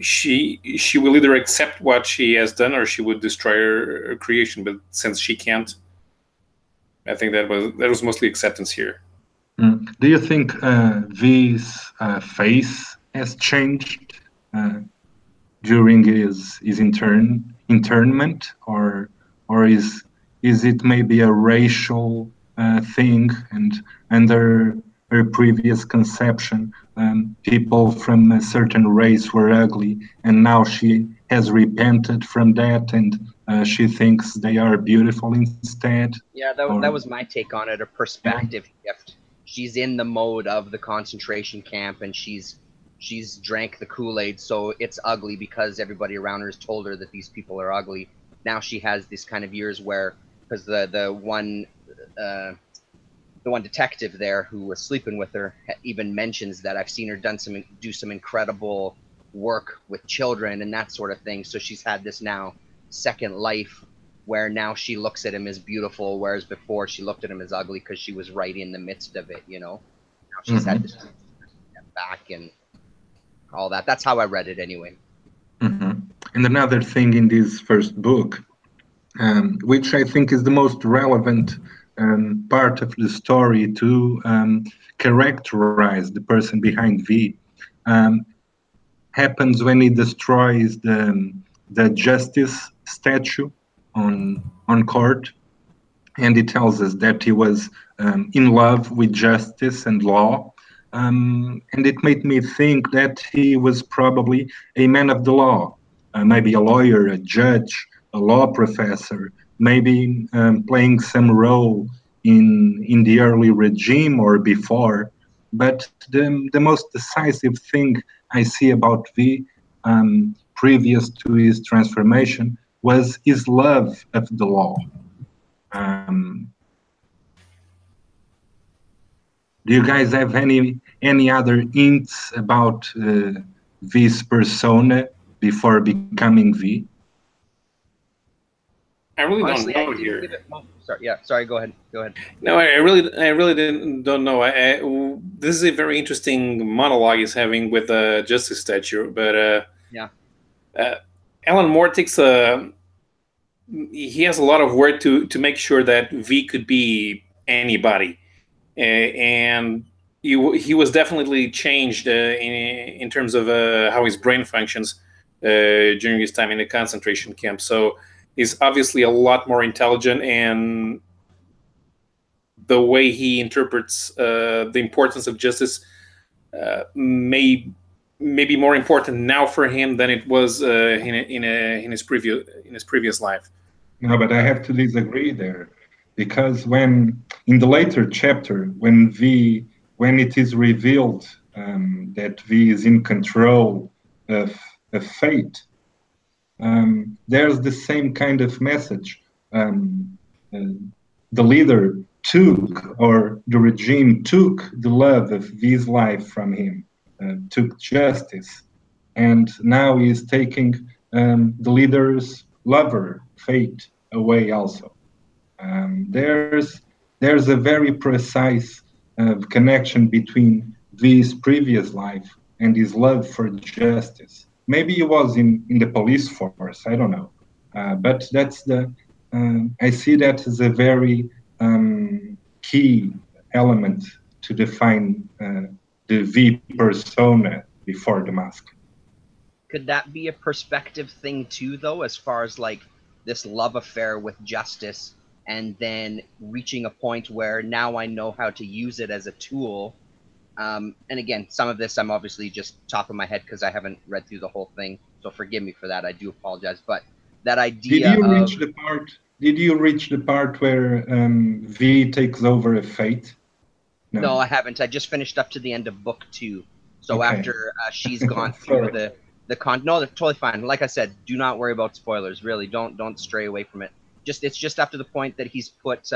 she will either accept what she has done, or she would destroy her creation. But since she can't, I think that was mostly acceptance here. Do you think V's face has changed during his internment, or is it maybe a racial thing, and under her previous conception, people from a certain race were ugly, and now she has repented from that, and she thinks they are beautiful instead? Yeah, that was my take on it, a perspective shift. She's in the mode of the concentration camp, and she's drank the Kool-Aid, so it's ugly because everybody around her has told her that these people are ugly. Now she has these kind of years where, because the one detective there who was sleeping with her even mentions that I've seen her do some incredible work with children and that sort of thing. So she's had this now second life where now she looks at him as beautiful, whereas before she looked at him as ugly because she was right in the midst of it, you know. Now she's had to step back and all that. That's how I read it anyway. And another thing in this first book, which I think is the most relevant part of the story to characterize the person behind V, happens when he destroys the justice statue on court, and he tells us that he was in love with justice and law, and it made me think that he was probably a man of the law, maybe a lawyer, a judge, a law professor, maybe playing some role in the early regime or before. But the most decisive thing I see about V, previous to his transformation, was his love of the law. Do you guys have any other hints about V's persona before becoming V? I really Honestly, don't know here. Sorry, go ahead. No, I really don't know. This is a very interesting monologue he's having with the justice statue, but yeah, Alan Moore takes he has a lot of work to make sure that V could be anybody, and he was definitely changed in terms of how his brain functions during his time in the concentration camp. So he's obviously a lot more intelligent, and the way he interprets the importance of justice may be more important now for him than it was in his previous life. No, but I have to disagree there, because when in the later chapter, when it is revealed that V is in control of fate, there's the same kind of message. The leader took, or the regime took, the love of V's life from him, took justice, and now he's taking the leader's lover, fate, away also. There's a very precise connection between V's previous life and his love for justice. Maybe he was in the police force, I don't know, but that's I see that as a very key element to define the V persona before the mask. Could that be a perspective thing too, though, as far as like this love affair with justice, and then reaching a point where now I know how to use it as a tool? And again, some of this I'm obviously just top of my head because I haven't read through the whole thing, so forgive me for that. I do apologize, but that idea. Did you reach the part where V takes over a fate? No, I haven't. I just finished up to the end of book 2. So okay. After she's gone through no, they're totally fine. Like I said, do not worry about spoilers. Really, don't stray away from it. It's just up to the point that he's put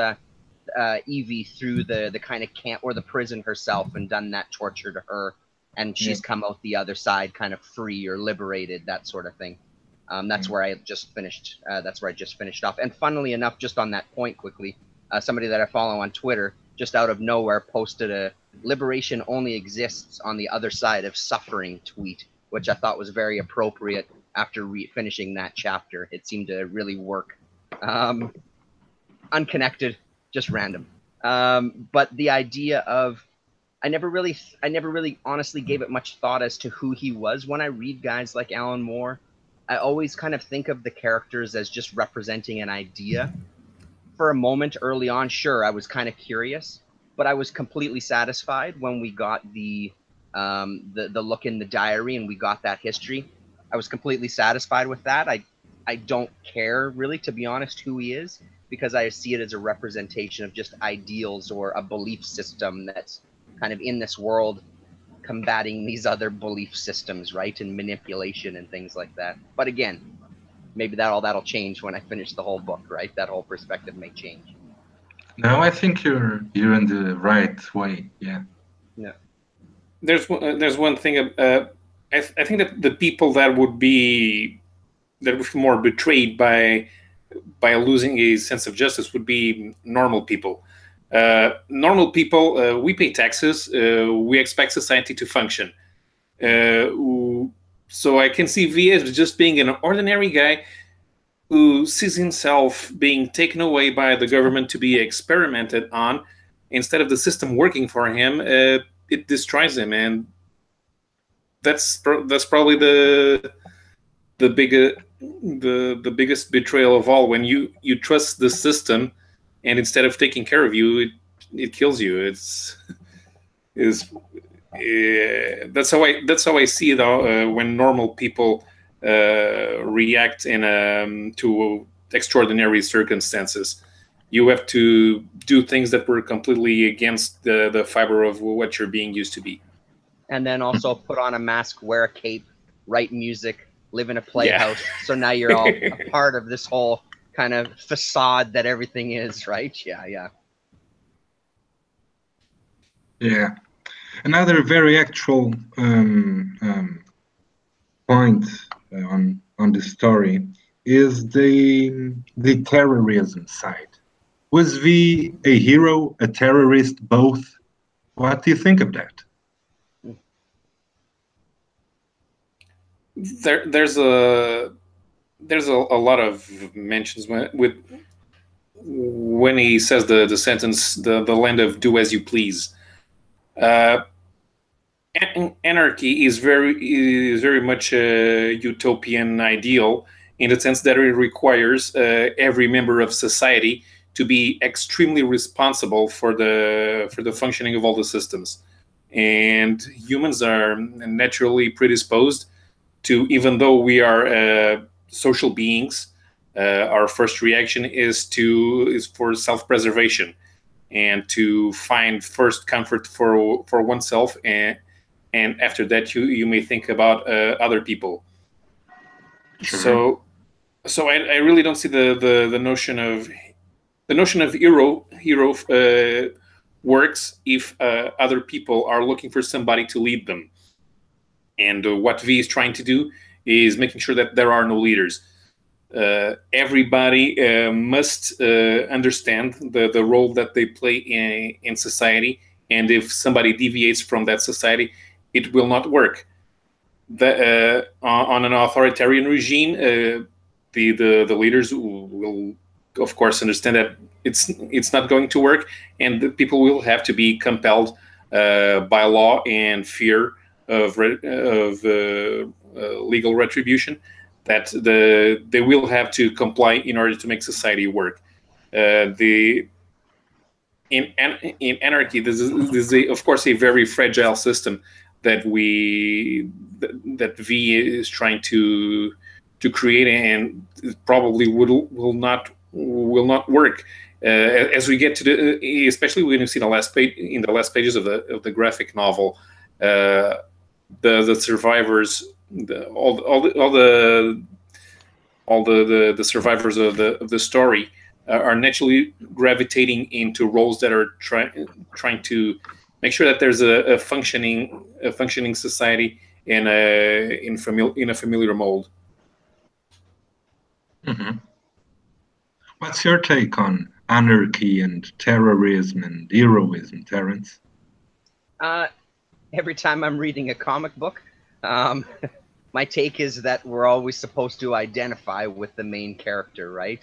Evie through the kind of camp or the prison herself and done that torture to her, and she's come out the other side kind of free or liberated, that sort of thing. That's where I just finished. That's where I just finished off. And funnily enough, just on that point quickly, somebody that I follow on Twitter just out of nowhere posted a "liberation only exists on the other side of suffering" tweet, which I thought was very appropriate after finishing that chapter. It seemed to really work. Unconnected, just random. But the idea of I never really honestly gave it much thought as to who he was. When I read guys like Alan Moore, I always kind of think of the characters as just representing an idea. For a moment early on, sure, I was kind of curious, but I was completely satisfied when we got the look in the diary and we got that history. I was completely satisfied with that. I don't care really, to be honest, who he is, because I see it as a representation of just ideals or a belief system that's kind of in this world combating these other belief systems, right, and manipulation and things like that. But again, maybe that'll change when I finish the whole book, right? That whole perspective may change. No, I think you're in the right way. Yeah. Yeah. There's one thing. I think that the people that would feel more betrayed by losing a sense of justice would be normal people. Normal people, we pay taxes. We expect society to function. So I can see V as just being an ordinary guy who sees himself being taken away by the government to be experimented on. Instead of the system working for him, it destroys him, and that's probably the biggest betrayal of all. When you trust the system, and instead of taking care of you, it kills you. That's how I see it. When normal people react to extraordinary circumstances, you have to do things that were completely against the fiber of what you're being used to be. And then also put on a mask, wear a cape, write music, live in a playhouse. Yeah. So now you're all a part of this whole kind of facade that everything is, right? Yeah. Yeah. Another very actual point on the story is the terrorism side. Was V a hero, a terrorist, both? What do you think of that? there's a lot of mentions when he says the sentence, the land of do as you please. Anarchy is very much a utopian ideal, in the sense that it requires every member of society to be extremely responsible for the functioning of all the systems. And humans are naturally predisposed to, even though we are social beings, our first reaction is for self-preservation and to find first comfort for oneself, and after that you may think about other people. Sure. So I really don't see the notion of hero works if other people are looking for somebody to lead them. And what V is trying to do is making sure that there are no leaders. Everybody must understand the role that they play in society, and if somebody deviates from that society, it will not work. On an authoritarian regime, the leaders will, of course, understand that it's not going to work, and the people will have to be compelled by law and fear of legal retribution, that they will have to comply in order to make society work. In anarchy, this is of course a very fragile system that V is trying to create, and probably will not work. As we get to especially when you see the last pages of the graphic novel, the survivors, all the survivors of the story are naturally gravitating into roles that are trying to make sure that there's a functioning society in a familiar mold. Mm-hmm. What's your take on anarchy and terrorism and heroism, Terence? Every time I'm reading a comic book, my take is that we're always supposed to identify with the main character, right?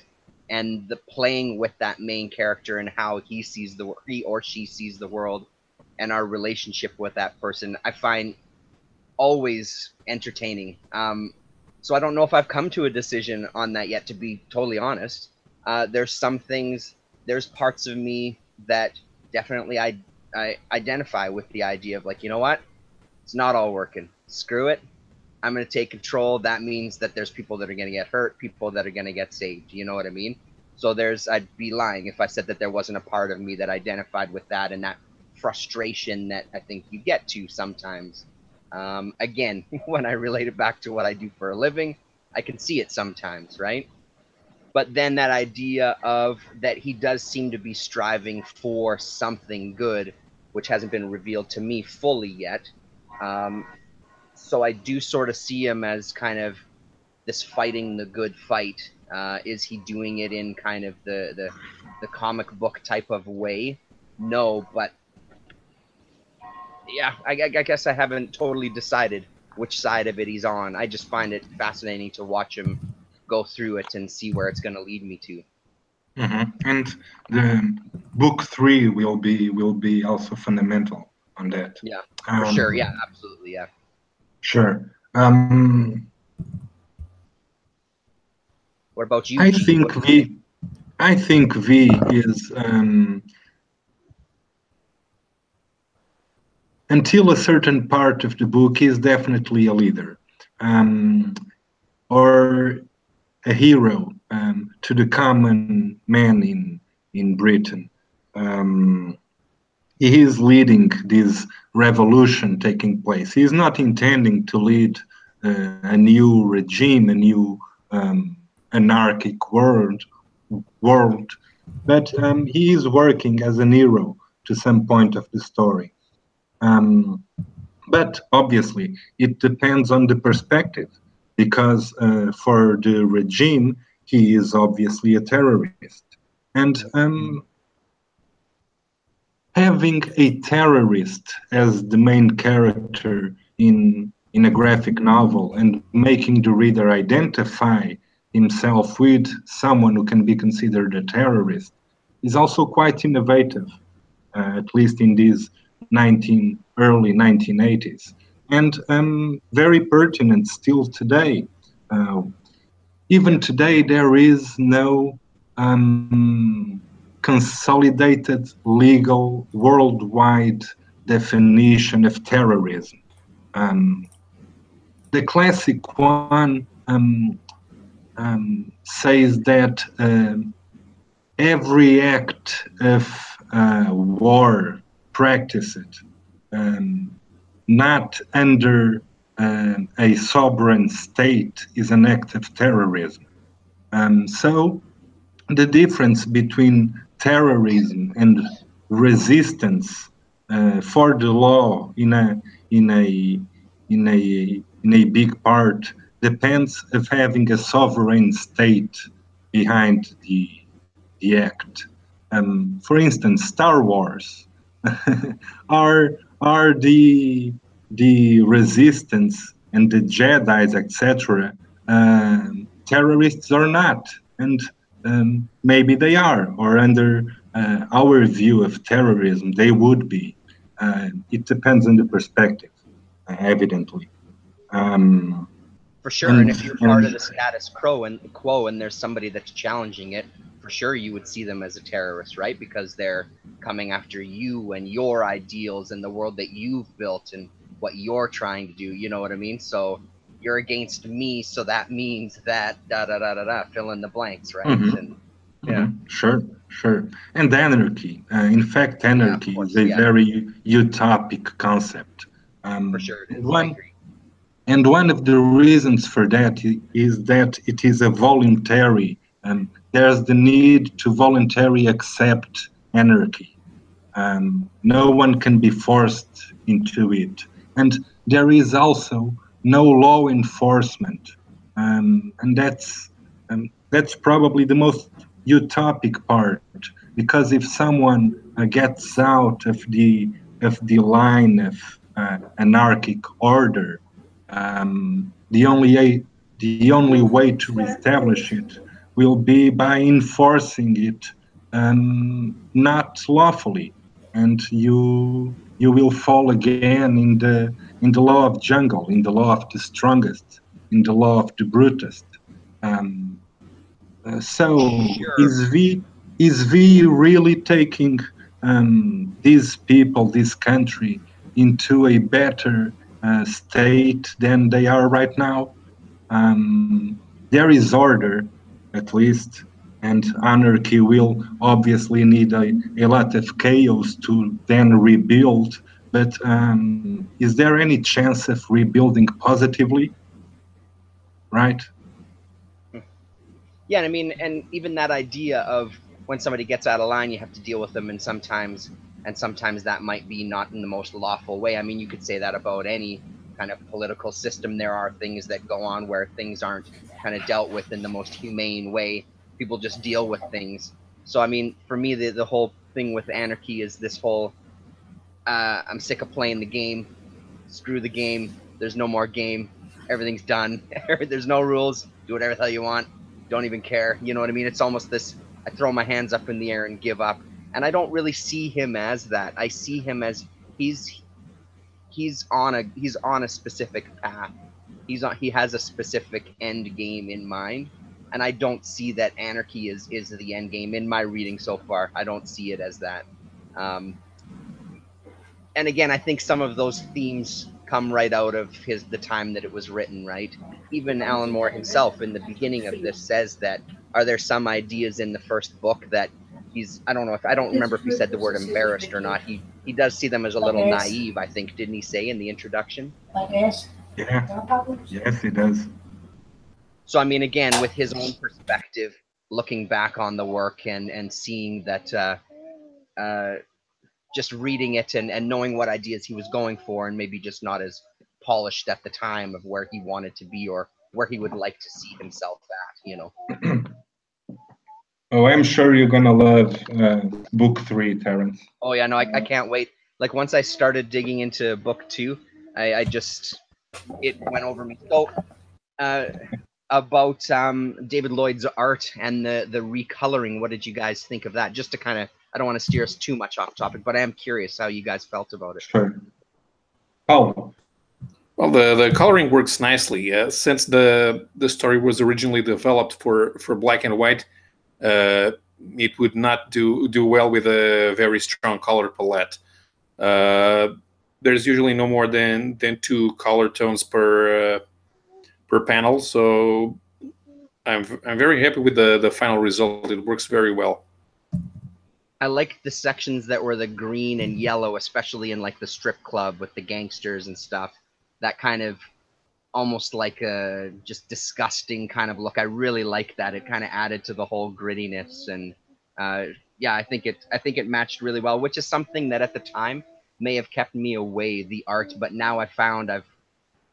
And the playing with that main character and how he or she sees the world, and our relationship with that person, I find always entertaining. So I don't know if I've come to a decision on that yet, to be totally honest. There's parts of me that definitely I identify with the idea of, like, you know what? It's not all working. Screw it. I'm going to take control. That means that there's people that are going to get hurt, people that are going to get saved. You know what I mean? So I'd be lying if I said that there wasn't a part of me that identified with that, and that frustration that I think you get to sometimes. Again, when I relate it back to what I do for a living, I can see it sometimes, right? But then that idea of that he does seem to be striving for something good, which hasn't been revealed to me fully yet. So I do sort of see him as kind of this fighting the good fight. Is he doing it in kind of the comic book type of way? No, but yeah, I guess I haven't totally decided which side of it he's on. I just find it fascinating to watch him go through it and see where it's going to lead me to. Mm-hmm. And the book 3 will be also fundamental on that. Yeah, for sure. Yeah, absolutely. Yeah. Sure. What about you? I think V is until a certain part of the book is definitely a leader, or a hero to the common man in Britain. He is leading this revolution taking place. He is not intending to lead a new regime, a new anarchic world, but he is working as an hero to some point of the story. But obviously, it depends on the perspective, because for the regime, he is obviously a terrorist. And having a terrorist as the main character in in a graphic novel and making the reader identify himself with someone who can be considered a terrorist is also quite innovative, at least in these early 1980s, and very pertinent still today. Even today, there is no consolidated legal worldwide definition of terrorism. The classic one says that every act of war practiced not under a sovereign state is an act of terrorism. So the difference between terrorism and resistance for the law in a big part depends of having a sovereign state behind the act. For instance, Star Wars are the resistance and the Jedi's, etc. Terrorists or not, and maybe they are, or under our view of terrorism, they would be. It depends on the perspective, evidently. For sure, and if you're part of the status quo and there's somebody that's challenging it, for sure you would see them as a terrorist, right? Because they're coming after you and your ideals and the world that you've built and what you're trying to do, you know what I mean? So you're against me, so that means that fill in the blanks, right? And yeah, sure. And anarchy, in fact, anarchy is a very utopic concept. For sure it is. And one of the reasons for that is that it is a voluntary, there's the need to voluntarily accept anarchy. No one can be forced into it. And there is also no law enforcement. And that's probably the most utopic part, because if someone gets out of the line of anarchic order, the only way to reestablish it will be by enforcing it not lawfully, and you will fall again in the law of jungle, in the law of the strongest, in the law of the brutest. So is V really taking these people, this country, into a better state than they are right now? There is order, at least, and anarchy will obviously need a lot of chaos to then rebuild. But is there any chance of rebuilding positively? Right? Yeah, I mean, and even that idea of when somebody gets out of line, you have to deal with them, and sometimes that might be not in the most lawful way. I mean, you could say that about any kind of political system. There are things that go on where things aren't kind of dealt with in the most humane way. People just deal with things. So, I mean, for me, the whole thing with anarchy is this whole, I'm sick of playing the game. Screw the game. There's no more game. Everything's done. There's no rules. Do whatever the hell you want. Don't even care. You know what I mean? It's almost this, I throw my hands up in the air and give up. And I don't really see him as that. I see him as he's on a specific path. He has a specific end game in mind. And I don't see that anarchy is the end game in my reading so far. I don't see it as that. And again, I think some of those themes come right out of the time that it was written, right? Even Alan Moore himself in the beginning of this says that, are there some ideas in the first book that I don't remember if he said the word embarrassed or not. He does see them as a little naive, I think, didn't he say in the introduction? Yeah, yes, he does. So, I mean, again, with his own perspective, looking back on the work and seeing that, just reading it and knowing what ideas he was going for, and maybe just not as polished at the time of where he wanted to be or where he would like to see himself at, you know. Oh, I'm sure you're gonna love book 3, Terrence. Oh yeah, no, I can't wait. Like once I started digging into book 2, I just it went over me. So about David Lloyd's art and the recoloring, what did you guys think of that? Just to kind of, I don't want to steer us too much off topic, but I am curious how you guys felt about it. Sure. Paulo. Well, the coloring works nicely. Since the story was originally developed for black and white, it would not do well with a very strong color palette. There's usually no more than 2 color tones per panel, so I'm very happy with the final result. It works very well. I like the sections that were the green and yellow, especially in like the strip club with the gangsters and stuff. That kind of almost like a just disgusting kind of look. I really like that. It kind of added to the whole grittiness, and yeah, I think it matched really well, which is something that at the time may have kept me away, the art, but now I found I've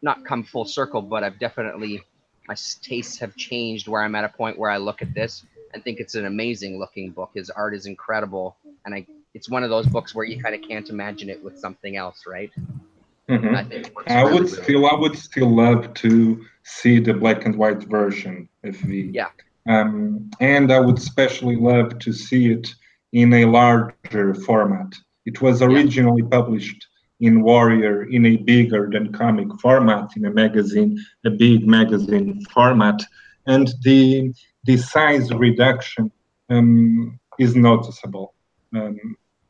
not come full circle, but I've definitely, my tastes have changed where I'm at a point where I look at this and think it's an amazing looking book. His art is incredible, and it's one of those books where you kind of can't imagine it with something else, right? Mm-hmm. I would still love to see the black and white version of V. Yeah. And I would especially love to see it in a larger format. It was originally published in Warrior in a bigger than comic format, in a magazine, a big magazine format, and the size reduction is noticeable.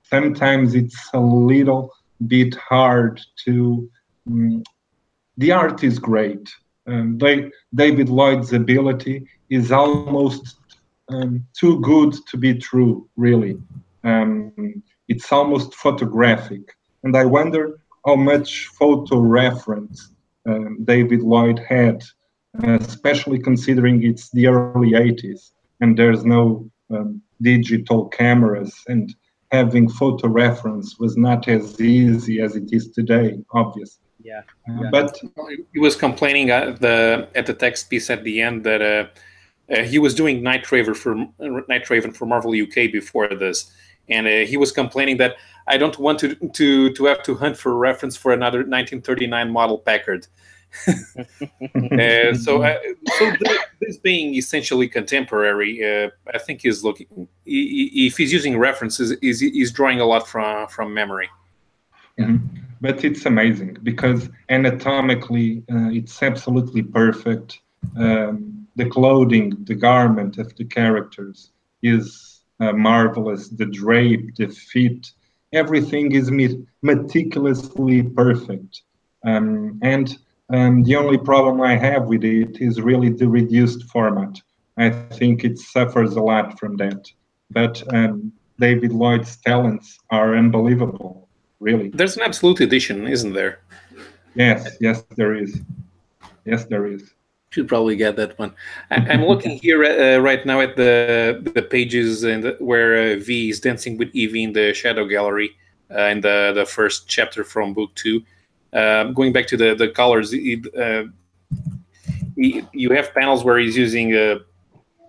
Sometimes it's a little bit hard to. The art is great. David Lloyd's ability is almost too good to be true, really. It's almost photographic. And I wonder how much photo reference David Lloyd had, especially considering it's the early 80s and there's no digital cameras, and having photo reference was not as easy as it is today, obviously. Yeah. But he was complaining at the text piece at the end that he was doing Night Raven for Marvel UK before this, and he was complaining that I don't want to have to hunt for reference for another 1939 model Packard. So this being essentially contemporary, I think he's looking. If he's using references, he's drawing a lot from memory. Mm-hmm. But it's amazing because anatomically it's absolutely perfect. The clothing, the garment of the characters is marvelous. The drape, the fit, everything is meticulously perfect. And the only problem I have with it is really the reduced format. I think it suffers a lot from that. But David Lloyd's talents are unbelievable, really. There's an absolute edition, isn't there? Yes, there is. Yes, there is. Should probably get that one. I'm looking here right now at the pages and where V is dancing with Evie in the Shadow Gallery in the first chapter from book 2. Going back to the colors, you have panels where he's using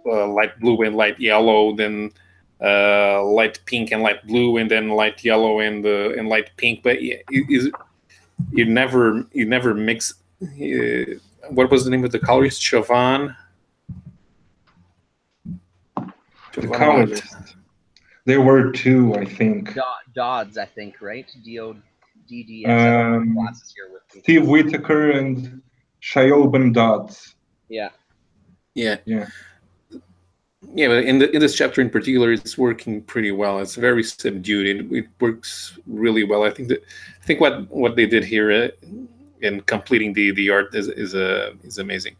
light blue and light yellow, then light pink and light blue, and then light yellow and light pink. But you never mix. What was the name of the colorist? Chauvin. The colorist. There were 2, I think. Dodds, I think, right? D-D-S. Glasses here with me. Steve Whitaker and Shioban Dodds. Yeah. But in this chapter in particular, it's working pretty well. It's very subdued. It works really well. I think what they did here in completing the art is amazing.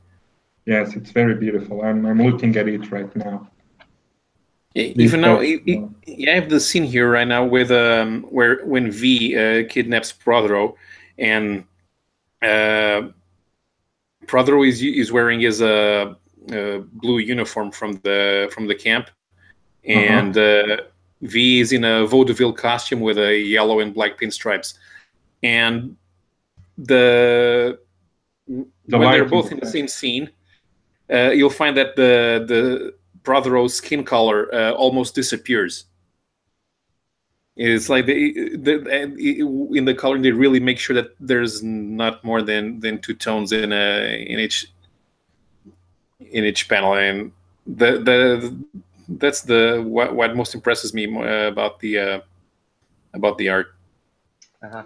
Yes, it's very beautiful. I'm looking at it right now. Even now, I have the scene here right now with when V kidnaps Prodro, and Prodro is wearing his blue uniform from the camp, and V is in a vaudeville costume with a yellow and black pinstripes, and when they're both in the same scene, you'll find that the Prodro's skin color almost disappears. It's like in the coloring they really make sure that there's not more than 2 tones in each panel, and that's what most impresses me about the art.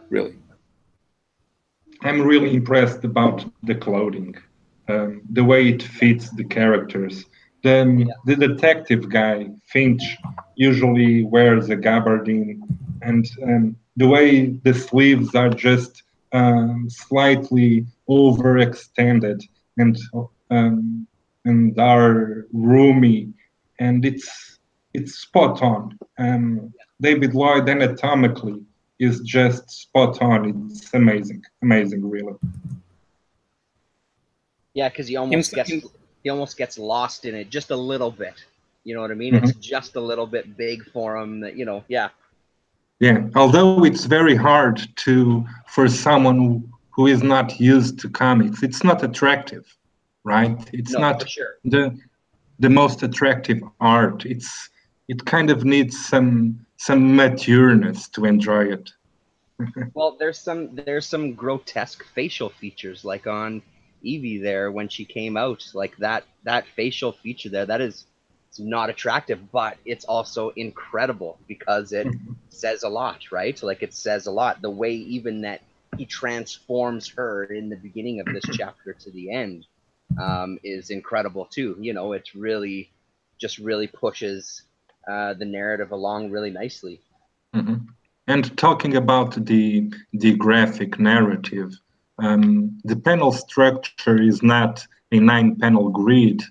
Really, I'm really impressed about the clothing, the way it fits the characters. The detective guy, Finch, usually wears a gabardine, and the way the sleeves are just slightly overextended and are roomy, and it's spot on. David Lloyd anatomically is just spot on. It's amazing, amazing, really. Yeah, because he almost gets lost in it just a little bit. You know what I mean? It's just a little bit big for him. That, you know, yeah. Yeah, although it's very hard for someone who is not used to comics, it's not attractive, right? It's not for sure. the most attractive art. It kind of needs some matureness to enjoy it. Well, there's some grotesque facial features, like on Evie there when she came out, like that facial feature there. It's not attractive, but it's also incredible because it says a lot, right? Like it says a lot. The way even that he transforms her in the beginning of this chapter to the end is incredible too. You know, it's really pushes the narrative along really nicely. And talking about the graphic narrative, the panel structure is not a 9-panel grid,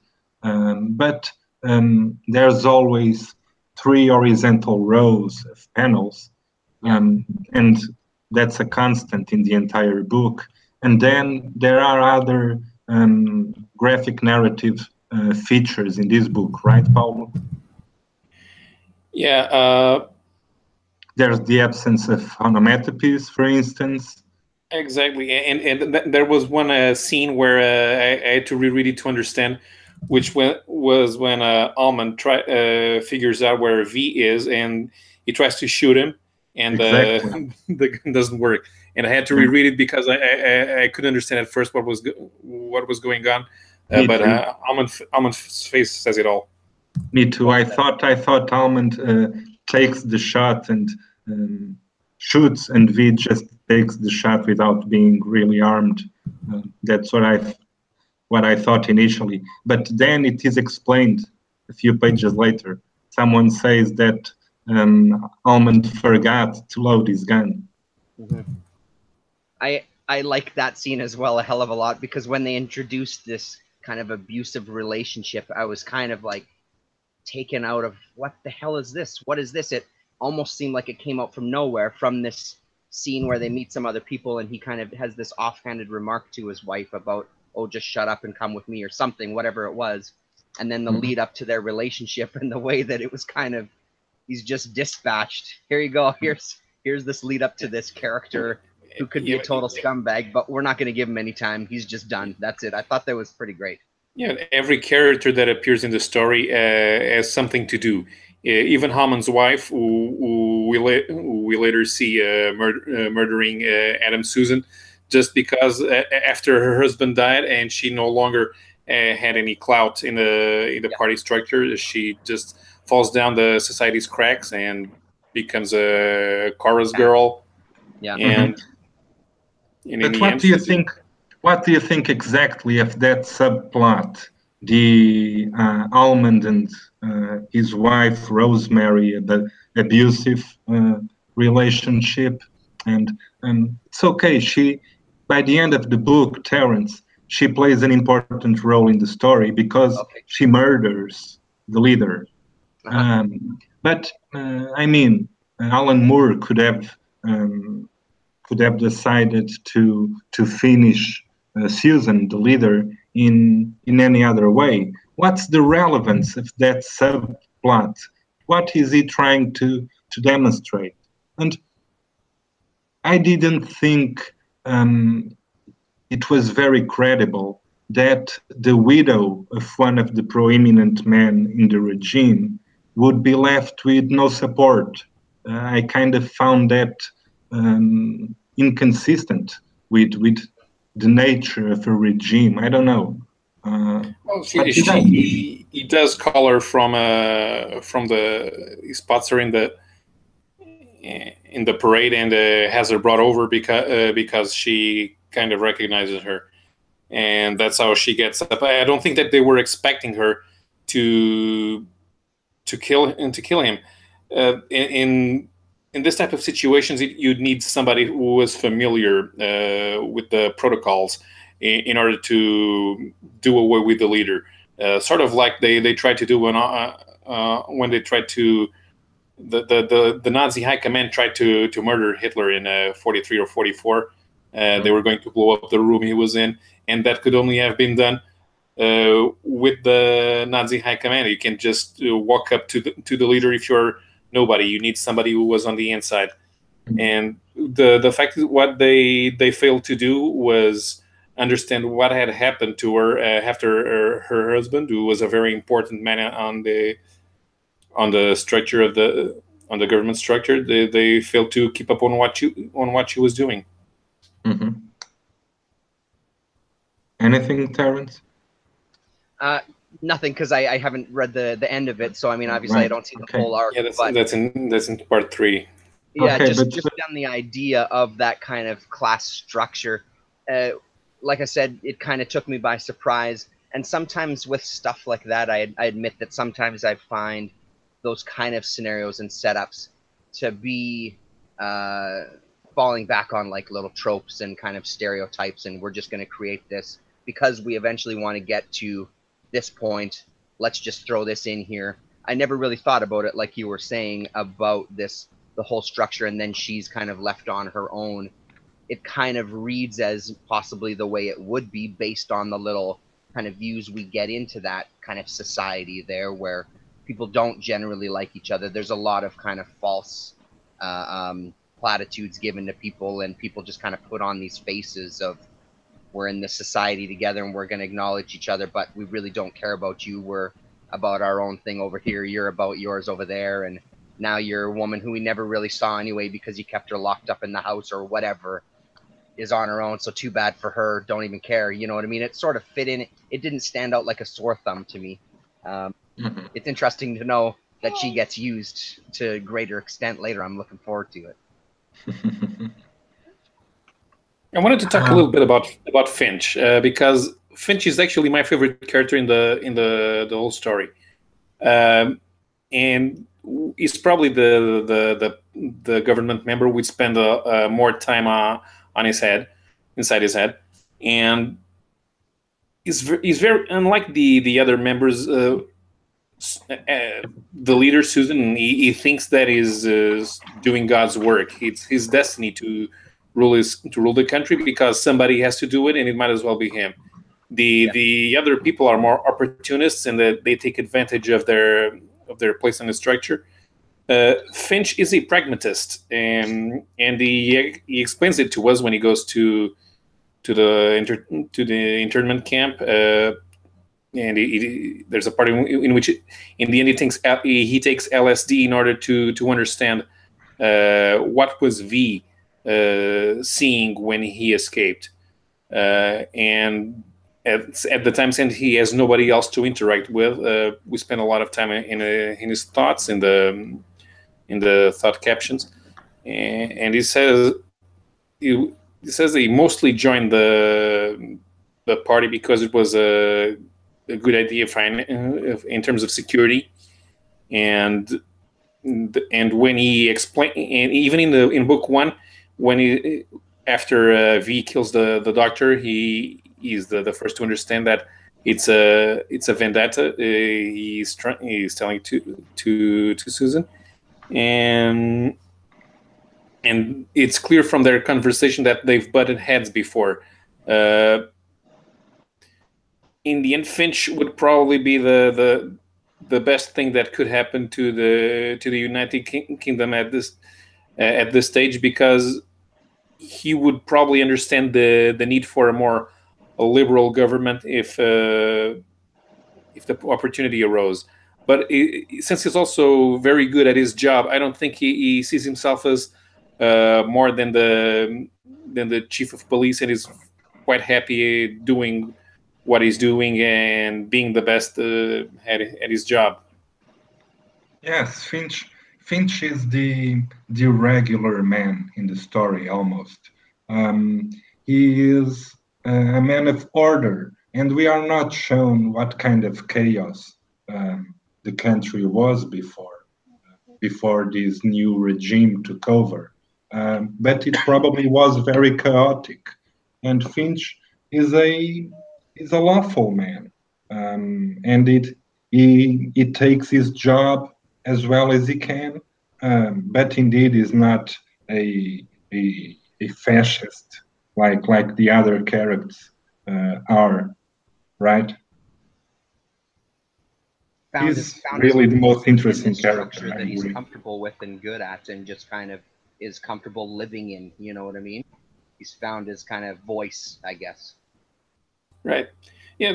but there's always 3 horizontal rows of panels, and that's a constant in the entire book. And then there are other graphic narrative features in this book, right, Paulo? Yeah. There's the absence of onomatopoeias, for instance. Exactly, and there was one scene where I had to reread it to understand, which was when Almond figures out where V is, and he tries to shoot him, and exactly. The gun doesn't work. And I had to reread it because I couldn't understand at first what was going on. But Almond's face says it all. Me too. I thought Almond takes the shot and shoots, and V just takes the shot without being really armed. That's what I thought initially. But then it is explained a few pages later. Someone says that Almond forgot to load his gun. I like that scene as well a hell of a lot, because when they introduced this kind of abusive relationship, I was kind of like taken out of what the hell is this? What is this? It almost seemed like it came out from nowhere, from this scene where they meet some other people and he kind of has this offhanded remark to his wife about, oh, just shut up and come with me or something, whatever it was. And then the lead up to their relationship and the way that it was kind of, he's just dispatched. Here you go. Here's this lead up to this character who could be a total scumbag, but we're not going to give him any time. He's just done. That's it. I thought that was pretty great. Yeah, every character that appears in the story has something to do. Even Hammond's wife, who we later see murdering Adam Susan, just because after her husband died and she no longer had any clout in the party structure, she just falls down the society's cracks and becomes a chorus girl. Yeah. And but what do you think? What do you think exactly of that subplot? The Almond and his wife Rosemary, the abusive relationship, and it's okay. She, by the end of the book, Terrence, she plays an important role in the story because she murders the leader. But I mean, Alan Moore could have decided to finish Susan, the leader, in any other way. What's the relevance of that subplot? What is he trying to demonstrate? And I didn't think it was very credible that the widow of one of the prominent men in the regime would be left with no support I kind of found that inconsistent with the nature of a regime. I don't know. Well, he does call her from the he spots her in the parade and has her brought over because she kind of recognizes her, and that's how she gets up. I don't think that they were expecting her to kill him. In this type of situations, you'd need somebody who was familiar with the protocols in order to do away with the leader. Sort of like they tried to do when they tried to the Nazi high command tried to murder Hitler in 43 or 44. They were going to blow up the room he was in, and that could only have been done with the Nazi high command. You can just walk up to the leader if you're nobody. You need somebody who was on the inside. And the fact that what they failed to do was understand what had happened to her after her husband, who was a very important man on the structure of the government structure. They failed to keep up on what she was doing. Mm-hmm. Anything, Terrence? Nothing, because I haven't read the end of it. So I mean, obviously, I don't see the whole arc. Yeah, that's in part 3. Yeah, just on the idea of that kind of class structure. Like I said, it kind of took me by surprise. And sometimes with stuff like that, I admit that sometimes I find those kind of scenarios and setups to be falling back on like little tropes and kind of stereotypes, and we're just going to create this because we eventually want to get to this point. Let's just throw this in here. I never really thought about it like you were saying about the whole structure, and then she's kind of left on her own. It kind of reads as possibly the way it would be based on the little kind of views we get into that kind of society there, where people don't generally like each other. There's a lot of kind of false platitudes given to people, and people just kind of put on these faces of, we're in this society together and we're going to acknowledge each other, but we really don't care about you. We're about our own thing over here. You're about yours over there. And now your woman, who we never really saw anyway because you kept her locked up in the house or whatever, is on her own. So too bad for her. Don't even care. You know what I mean? It sort of fit in. It didn't stand out like a sore thumb to me. It's interesting to know that she gets used to a greater extent later. I'm looking forward to it. I wanted to talk a little bit about Finch because Finch is actually my favorite character in the whole story, and he's probably the government member would spend more time inside his head, and he's very unlike the other members. The leader Susan, he thinks that he's doing God's work. It's his destiny to rule the country because somebody has to do it, and it might as well be him. The other people are more opportunists, and they take advantage of their place in the structure. Finch is a pragmatist, and he explains it to us when he goes to the internment camp. And there's a part in which, in the end, he takes LSD in order to understand what was V seeing when he escaped, and at the time, since he has nobody else to interact with, we spend a lot of time in his thoughts, in the thought captions, and he says he mostly joined the party because it was a good idea in terms of security, and when he explained, and even in book 1, when after V kills the doctor, he's the first to understand that it's a vendetta. He's telling to Susan, and it's clear from their conversation that they've butted heads before. In the end, Finch would probably be the best thing that could happen to the United Kingdom at this stage, because he would probably understand the need for a more liberal government if the opportunity arose. But since he's also very good at his job, I don't think he sees himself as more than the chief of police, and is quite happy doing what he's doing and being the best at his job. Yes, Finch is the regular man in the story almost. He is a man of order, and we are not shown what kind of chaos the country was before this new regime took over. But it probably was very chaotic, and Finch is a lawful man, and he takes his job as well as he can, but indeed is not a fascist like the other characters are, right? He's really the most interesting character that he's comfortable with and good at, and just kind of is comfortable living in. You know what I mean? He's found his kind of voice, I guess. Right. Yeah.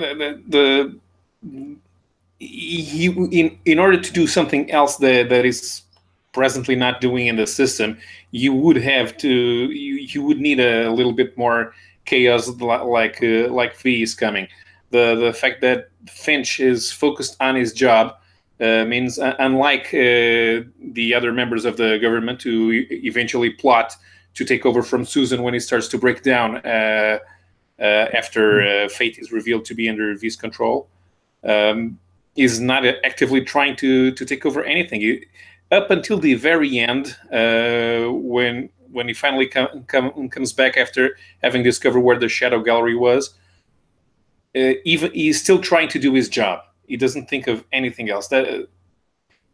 He in order to do something else that is presently not doing in the system, you would need a little bit more chaos, like V is coming. The fact that Finch is focused on his job means, unlike the other members of the government who eventually plot to take over from Susan when he starts to break down after Fate is revealed to be under V's control, is not actively trying to take over anything. Up until the very end, when he finally comes back after having discovered where the Shadow Gallery was, even he's still trying to do his job. He doesn't think of anything else. That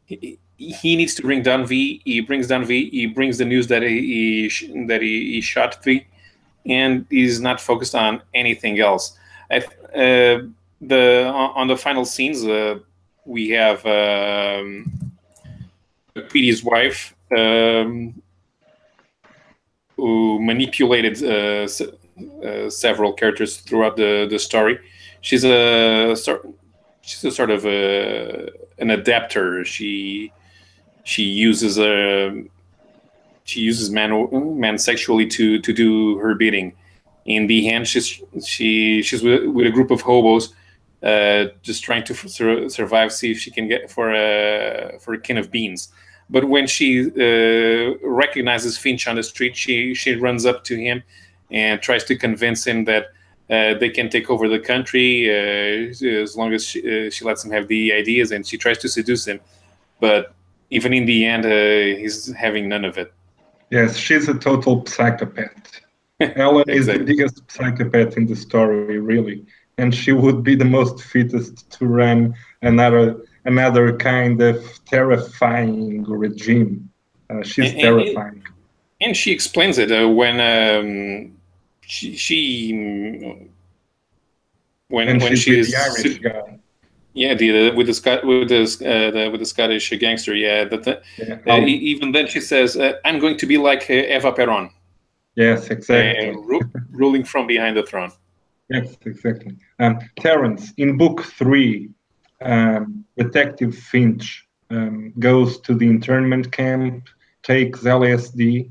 he needs to bring down V. He brings down V. He brings the news that he shot V, and he's not focused on anything else. On the final scenes, we have Petey's wife, who manipulated several characters throughout the story. She's a sort of an adapter. She uses men sexually to do her bidding. In the end, she's with a group of hobos, just trying to survive, see if she can get for a can of beans. But when she recognizes Finch on the street, she runs up to him and tries to convince him that they can take over the country as long as she lets him have the ideas, and she tries to seduce him. But even in the end, he's having none of it. Yes, she's a total psychopath. Ellen is the biggest psychopath in the story, really, and she would be the most fittest to run another kind of terrifying regime. She's terrifying. And she explains it when she's the Irish guy. Yeah, with the Scottish gangster. Yeah, even then she says, "I'm going to be like Eva Peron." Yes, exactly. Ruling from behind the throne. Yes, exactly. Terence, in book 3, Detective Finch goes to the internment camp, takes LSD,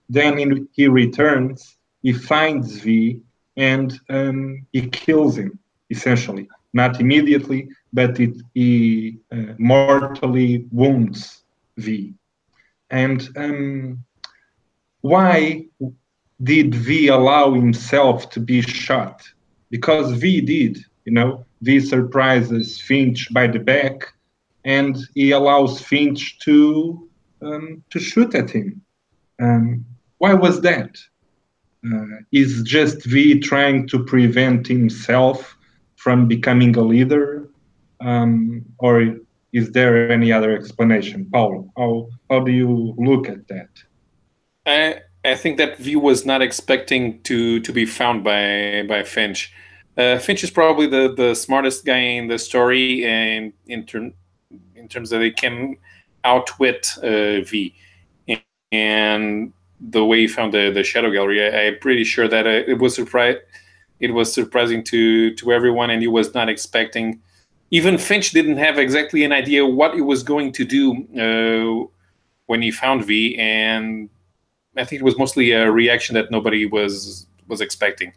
then he returns, he finds V, and he kills him, essentially. Not immediately, but he mortally wounds V. And why did V allow himself to be shot? Because V did, V surprises Finch by the back, and he allows Finch to shoot at him. Why was that? Is just V trying to prevent himself from becoming a leader, or is there any other explanation? Paulo, how do you look at that? I think that V was not expecting to be found by Finch. Finch is probably the smartest guy in the story, and in terms that he can outwit V. And the way he found the Shadow Gallery, I'm pretty sure that it was surprising to everyone, and he was not expecting even Finch didn't have exactly an idea what he was going to do when he found V, and I think it was mostly a reaction that nobody was expecting.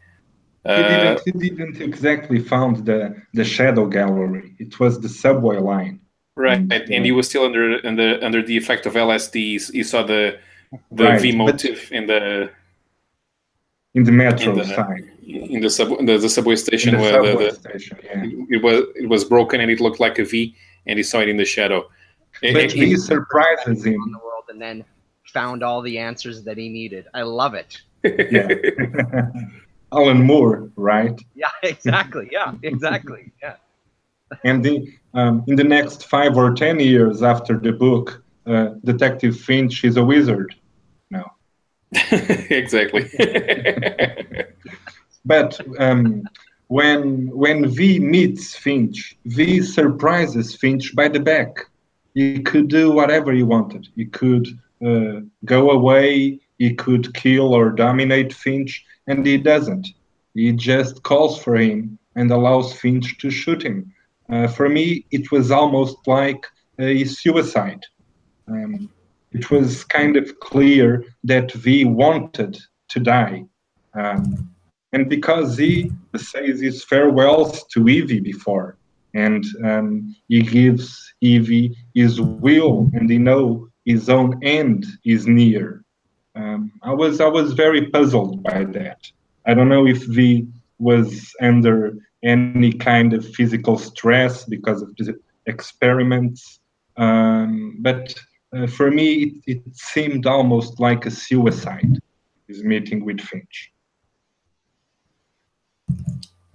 He didn't exactly found the shadow gallery. It was the subway line. Right, and he was still under the effect of LSD. He saw the right, V motif in the metro side, in the subway station, where it was broken and it looked like a V, and he saw it in the shadow. But V surprises him on the world, and then found all the answers that he needed. I love it. Yeah. Alan Moore, right? Yeah, exactly. Yeah, exactly. Yeah. And in the next 5 or 10 years after the book, Detective Finch is a wizard now. Exactly. But when V meets Finch, V surprises Finch by the back. He could do whatever he wanted. He could go away. He could kill or dominate Finch, and he doesn't. He just calls for him and allows Finch to shoot him. For me, it was almost like a suicide. It was kind of clear that V wanted to die. And because he says his farewells to Evie before, and he gives Evie his will, and he knows his own end is near. I was very puzzled by that. I don't know if V was under any kind of physical stress because of the experiments, but for me, it seemed almost like a suicide, his meeting with Finch.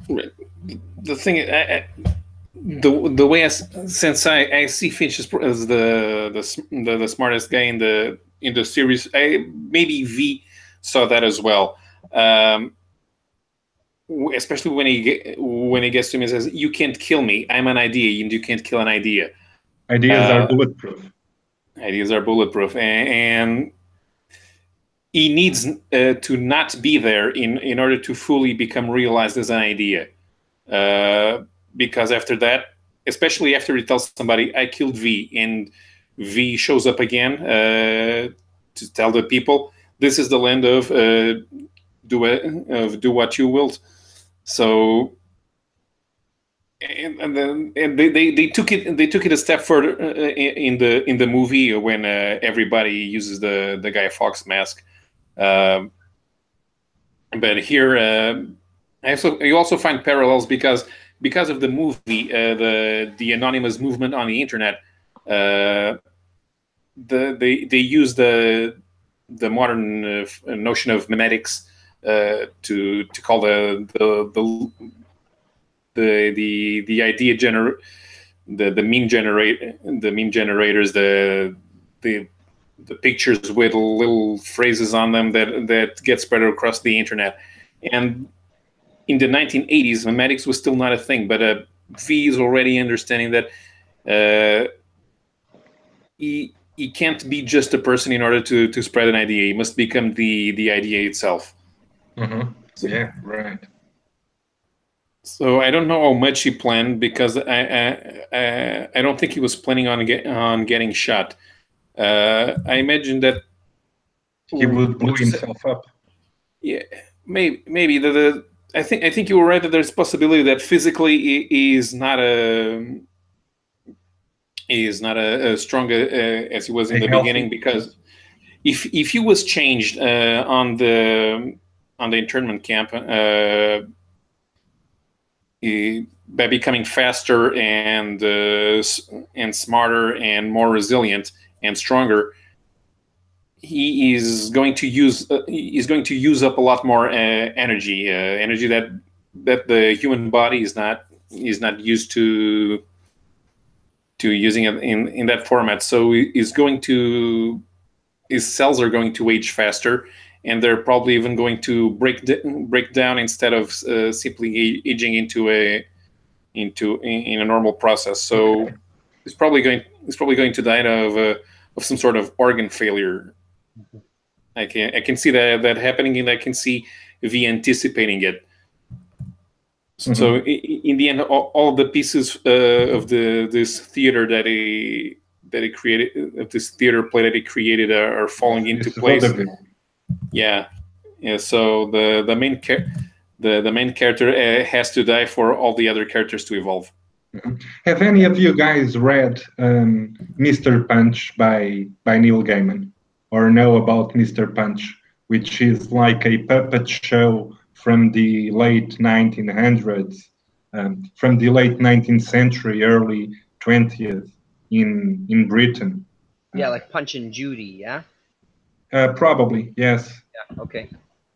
The thing, the way since I see Finch as the smartest guy in the series, maybe V saw that as well. Especially when he gets to me and says, "You can't kill me. I'm an idea, and you can't kill an idea." Ideas are bulletproof. Ideas are bulletproof, and he needs to not be there in order to fully become realized as an idea. Because after that, especially after he tells somebody, "I killed V," and V shows up again to tell the people, "This is the land of do what you will." So, and they took it a step further in the movie when everybody uses the Guy Fawkes mask. But here, you also find parallels because of the movie, the anonymous movement on the internet. They use the modern notion of memetics to call the idea the meme generators, the pictures with little phrases on them that get spread across the internet. And in the 1980s, memetics was still not a thing, but V is already understanding that he can't be just a person in order to spread an idea. He must become the idea itself. Mm-hmm. Yeah, right. So I don't know how much he planned, because I don't think he was planning on getting shot. I imagine that he would blow himself up. Yeah, maybe I think you were right that there's a possibility that physically he is not as strong as he was in the beginning, because if he was changed on the internment camp by becoming faster and smarter and more resilient and stronger, he is going to use up a lot more energy that the human body is not used to using it in that format. So his cells are going to age faster, and they're probably even going to break down instead of simply aging into a normal process. So he's probably going to die of some sort of organ failure. I can see that happening, and I can see V anticipating it. Mm-hmm. So he in the end, all the pieces of this theater that he created, of this theater play that he created, are falling into place. Yeah. So the main character has to die for all the other characters to evolve. Have any of you guys read Mr. Punch by Neil Gaiman, or know about Mr. Punch, which is like a puppet show from the late 1900s, from the late 19th century, early 20th in Britain? Yeah, like Punch and Judy, yeah? Probably, yes. Yeah, okay.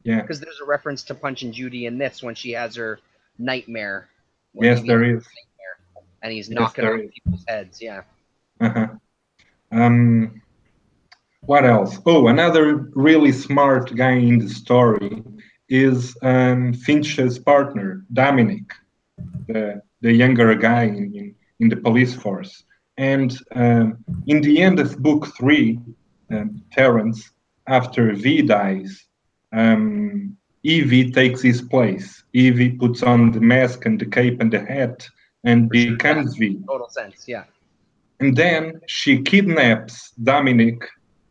Yeah. Because there's a reference to Punch and Judy in this when she has her nightmare. Yes, there is. And he's knocking on people's heads, yeah. What else? Oh, another really smart guy in the story is Finch's partner, Dominic, the younger guy in the police force. And in the end of book 3, Terrence, after V dies, Evie takes his place. Evie puts on the mask and the cape and the hat and becomes V. Total sense, yeah. And then she kidnaps Dominic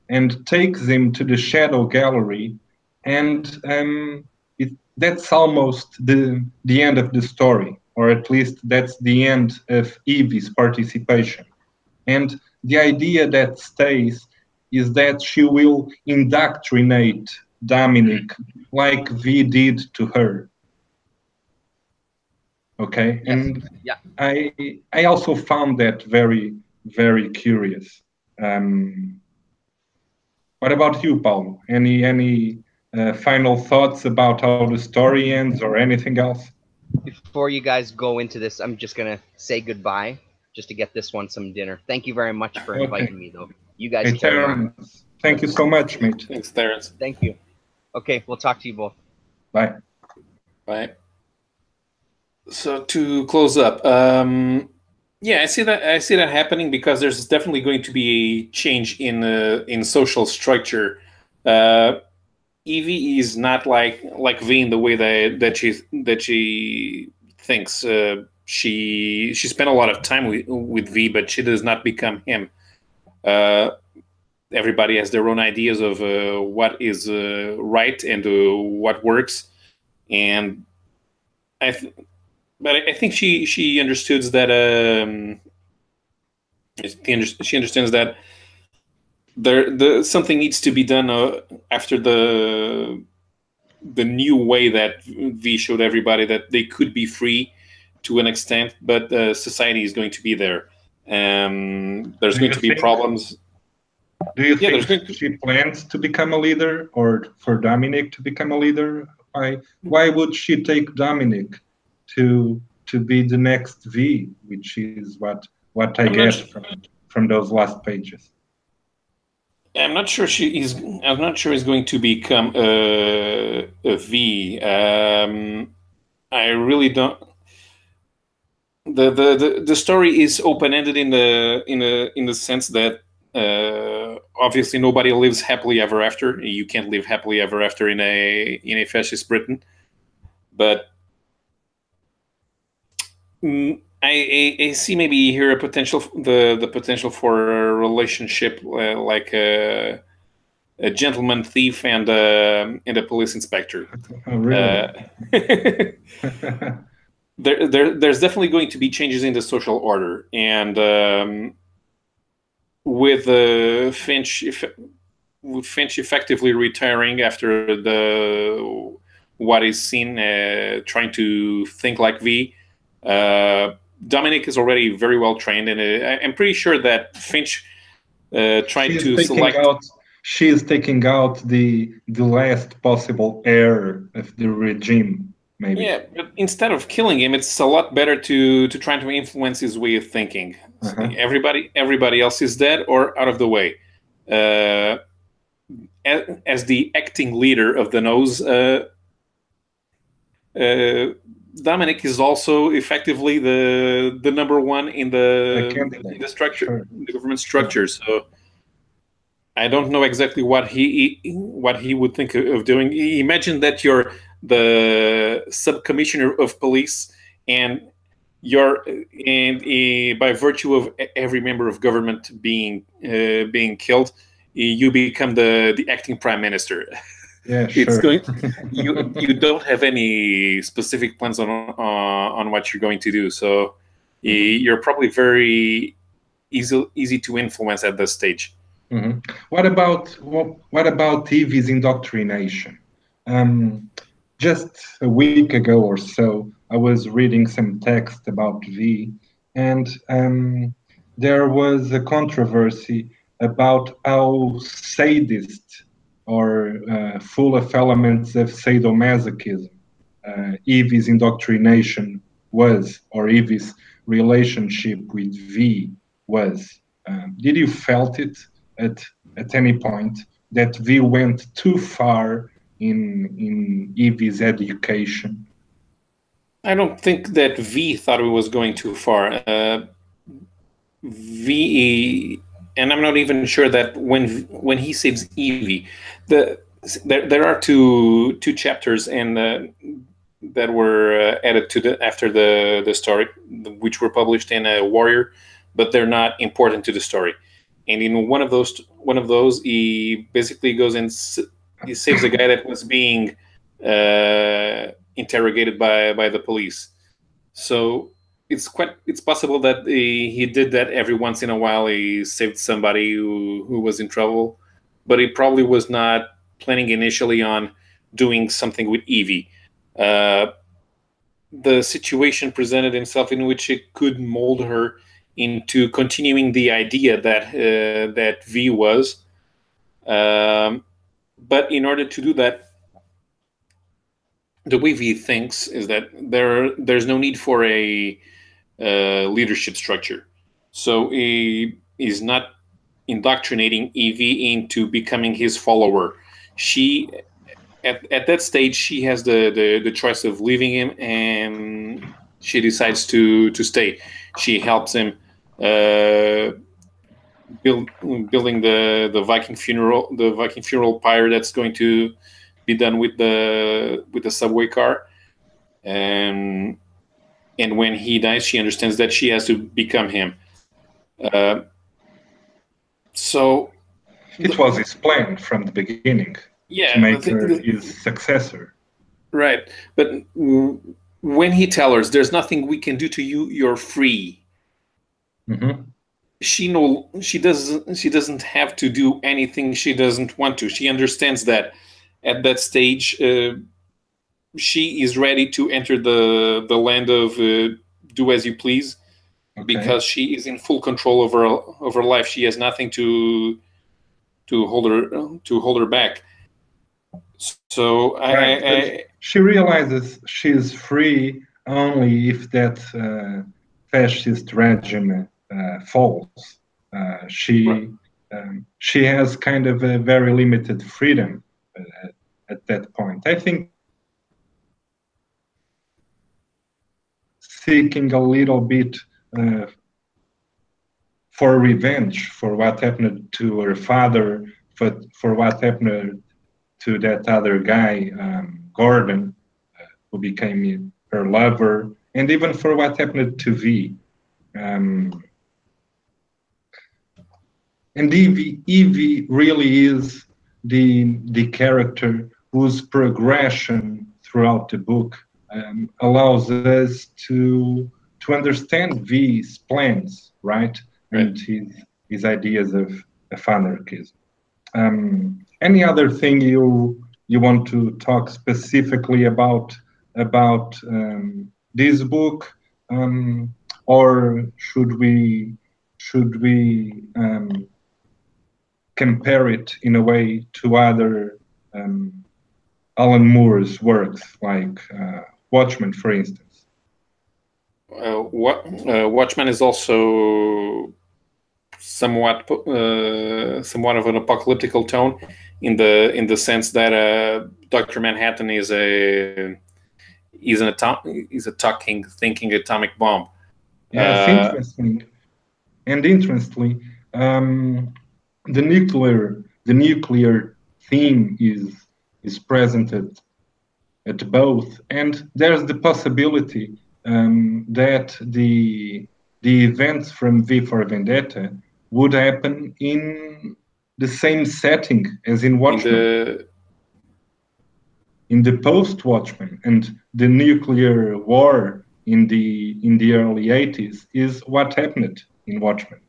and takes him to the Shadow Gallery, and that's almost the end of the story, or at least that's the end of Evie's participation. And the idea that stays is that she will indoctrinate Dominic like V did to her. Okay, yes. And yeah. I also found that very, very curious. What about you, Paulo? Any final thoughts about how the story ends or anything else? Before you guys go into this, I'm just going to say goodbye just to get this one some dinner. Thank you very much for inviting me, though. You guys carry on. Thank you so much, mate. Thanks, Terrence. Thank you. Okay, we'll talk to you both. Bye. Bye. So to close up, yeah, I see that happening because there's definitely going to be a change in social structure. Evie is not like V in the way that she thinks. She spent a lot of time with V, but she does not become him. Everybody has their own ideas of what is right and what works, and but I think she understands that she understands that something needs to be done after the new way that V showed everybody that they could be free to an extent, but society is going to be there. There's going to be problems. Do you think she plans to become a leader, or for Dominic to become a leader? Why would she take Dominic to be the next V, which is what I get from those last pages? I'm not sure I'm not sure he's going to become a V. I really don't. The story is open-ended in the sense that obviously nobody lives happily ever after. You can't live happily ever after in a fascist Britain, but I see maybe here a potential, the potential for a relationship like a gentleman thief and a police inspector. Oh, really? There's definitely going to be changes in the social order, and with Finch effectively retiring after what is seen, trying to think like V. Dominic is already very well trained, and I'm pretty sure that Finch tried to select. She is taking out the last possible heir of the regime, maybe. Yeah, but instead of killing him, it's a lot better to try to influence his way of thinking. Everybody else is dead or out of the way. As the acting leader of the Nose, Dominic is also effectively the number one in the structure, sure. The government structure. So I don't know exactly what he would think of doing. Imagine that you're the sub-commissioner of police, and by virtue of every member of government being killed, you become the acting prime minister. Yeah, sure. You don't have any specific plans on what you're going to do, so you're probably very easy to influence at this stage. Mm-hmm. What about Evie's indoctrination? Just a week ago or so, I was reading some text about V, and there was a controversy about how sadist or full of elements of sadomasochism Evie's indoctrination was, or Evie's relationship with V was. Did you felt it at any point that V went too far in Evie's education? I don't think that V thought it was going too far. V, and I'm not even sure that when he saves Evie, there are two chapters and that were added to after the story, which were published in a Warrior, but they're not important to the story. And in one of those, he basically goes and he saves a guy that was being interrogated by the police. So it's possible that he did that every once in a while. He saved somebody who was in trouble, but he probably was not planning initially on doing something with Evie. The situation presented itself in which it could mold her into continuing the idea that V was. But in order to do that, the way V thinks is that there's no need for a leadership structure. So he is not indoctrinating Evie into becoming his follower. She, at that stage, she has the choice of leaving him, and she decides to stay. She helps him building the Viking funeral pyre that's going to be done with the subway car, and when he dies, she understands that she has to become him. So it was his plan from the beginning, to make her his successor. Right, but when he tells her, "There's nothing we can do to you. You're free." Mm-hmm. She doesn't have to do anything she doesn't want to. She understands that at that stage, she is ready to enter the land of do as you please, because she is in full control of her life. She has nothing to hold her back. So she realizes she's free only if that fascist regime falls. She has kind of a very limited freedom at that point. I think seeking a little bit for revenge for what happened to her father, for what happened to that other guy, Gordon, who became her lover, and even for what happened to V. And Evie really is the character whose progression throughout the book allows us to understand V's plans, right? And his ideas of anarchism. Any other thing you want to talk specifically about this book, or should we compare it in a way to other Alan Moore's works, like Watchmen, for instance? Watchmen is also somewhat of an apocalyptical tone, in the sense that Dr. Manhattan is a talking, thinking atomic bomb. Yes, interesting. And interestingly, the nuclear theme is presented at both, and there's the possibility that the events from V for Vendetta would happen in the same setting as in Watchmen. In the post-Watchmen, and the nuclear war in the early 80s is what happened in Watchmen.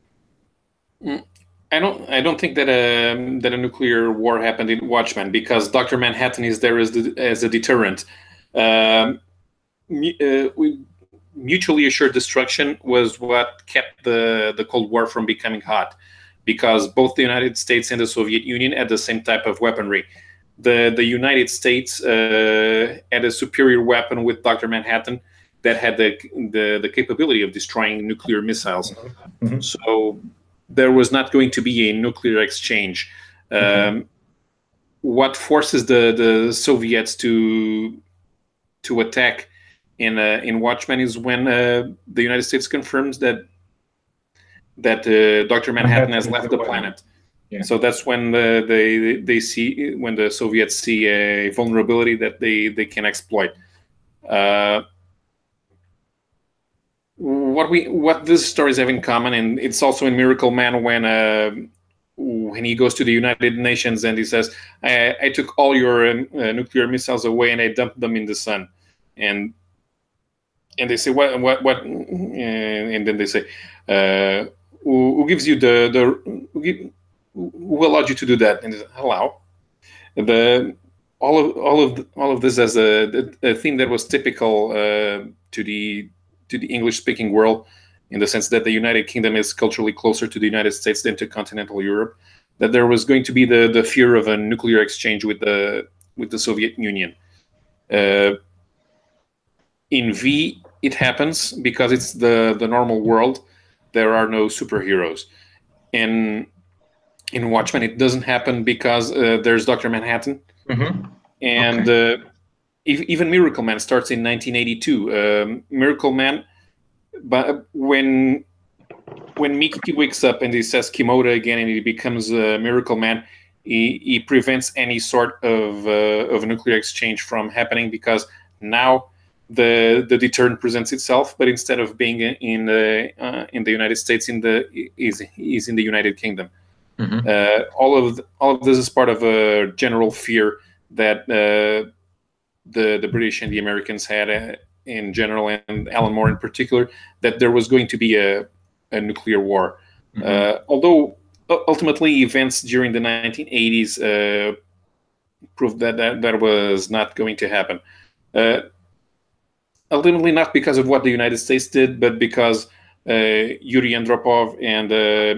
I don't think that a nuclear war happened in Watchmen, because Dr. Manhattan is there as a deterrent. Mutually assured destruction was what kept the Cold War from becoming hot, because both the United States and the Soviet Union had the same type of weaponry. The United States had a superior weapon with Dr. Manhattan that had the capability of destroying nuclear missiles. Mm-hmm. So there was not going to be a nuclear exchange. What forces the Soviets to attack in Watchmen is when the United States confirms that Dr. Manhattan has left the planet. Yeah. So that's when they see, when the Soviets see a vulnerability that they can exploit. What these stories have in common, and it's also in Miracle Man when he goes to the United Nations and he says, "I took all your nuclear missiles away and I dumped them in the sun," and they say, "What?" And then they say, "Who gives you who allowed you to do that?" And allow all of this as a theme that was typical to the English-speaking world, in the sense that the United Kingdom is culturally closer to the United States than to continental Europe. That there was going to be the fear of a nuclear exchange with the Soviet Union. In V, it happens because it's the normal world. There are no superheroes. In Watchmen, it doesn't happen because there's Dr. Manhattan. Mm-hmm. And even Miracle Man starts in 1982. Miracle Man, but when Mickey wakes up and he says Kimota again and he becomes Miracle Man, he prevents any sort of a nuclear exchange from happening, because now the deterrent presents itself, but instead of being in the United States, is in the United Kingdom. Mm-hmm. All of this is part of a general fear that the British and the Americans had in general, and Alan Moore in particular, that there was going to be a nuclear war. Mm-hmm. Although ultimately events during the 1980s proved that was not going to happen. Ultimately, not because of what the United States did, but because Yuri Andropov and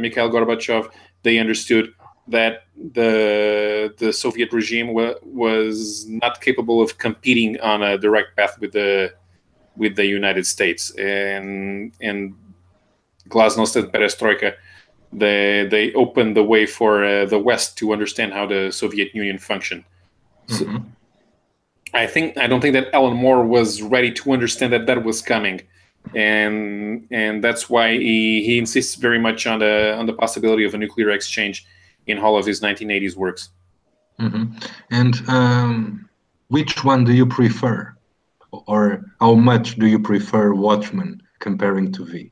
Mikhail Gorbachev, they understood that the Soviet regime was not capable of competing on a direct path with the United States, and Glasnost and Perestroika, they opened the way for the West to understand how the Soviet Union functioned. Mm-hmm. So I don't think that Alan Moore was ready to understand that was coming, and that's why he insists very much on the possibility of a nuclear exchange in all of his 1980s works. Mm-hmm. And which one do you prefer, or how much do you prefer Watchmen comparing to V?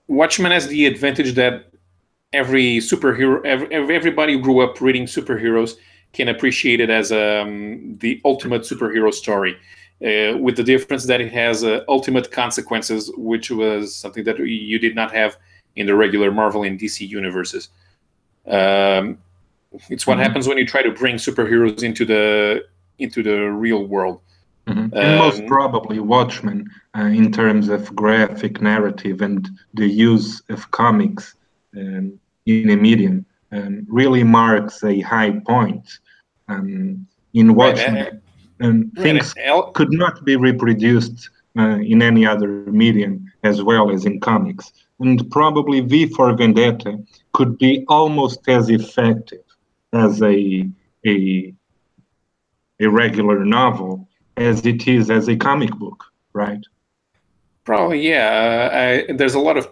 Watchmen has the advantage that every superhero, everybody who grew up reading superheroes can appreciate it as the ultimate superhero story, with the difference that it has ultimate consequences, which was something that you did not have in the regular Marvel and DC universes. It's what happens when you try to bring superheroes into the real world. Mm-hmm. And most probably Watchmen, in terms of graphic narrative and the use of comics in a medium, really marks a high point in Watchmen. Things could not be reproduced in any other medium as well as in comics. And probably V for Vendetta could be almost as effective as a regular novel as it is as a comic book, right? Probably, yeah. There's a lot of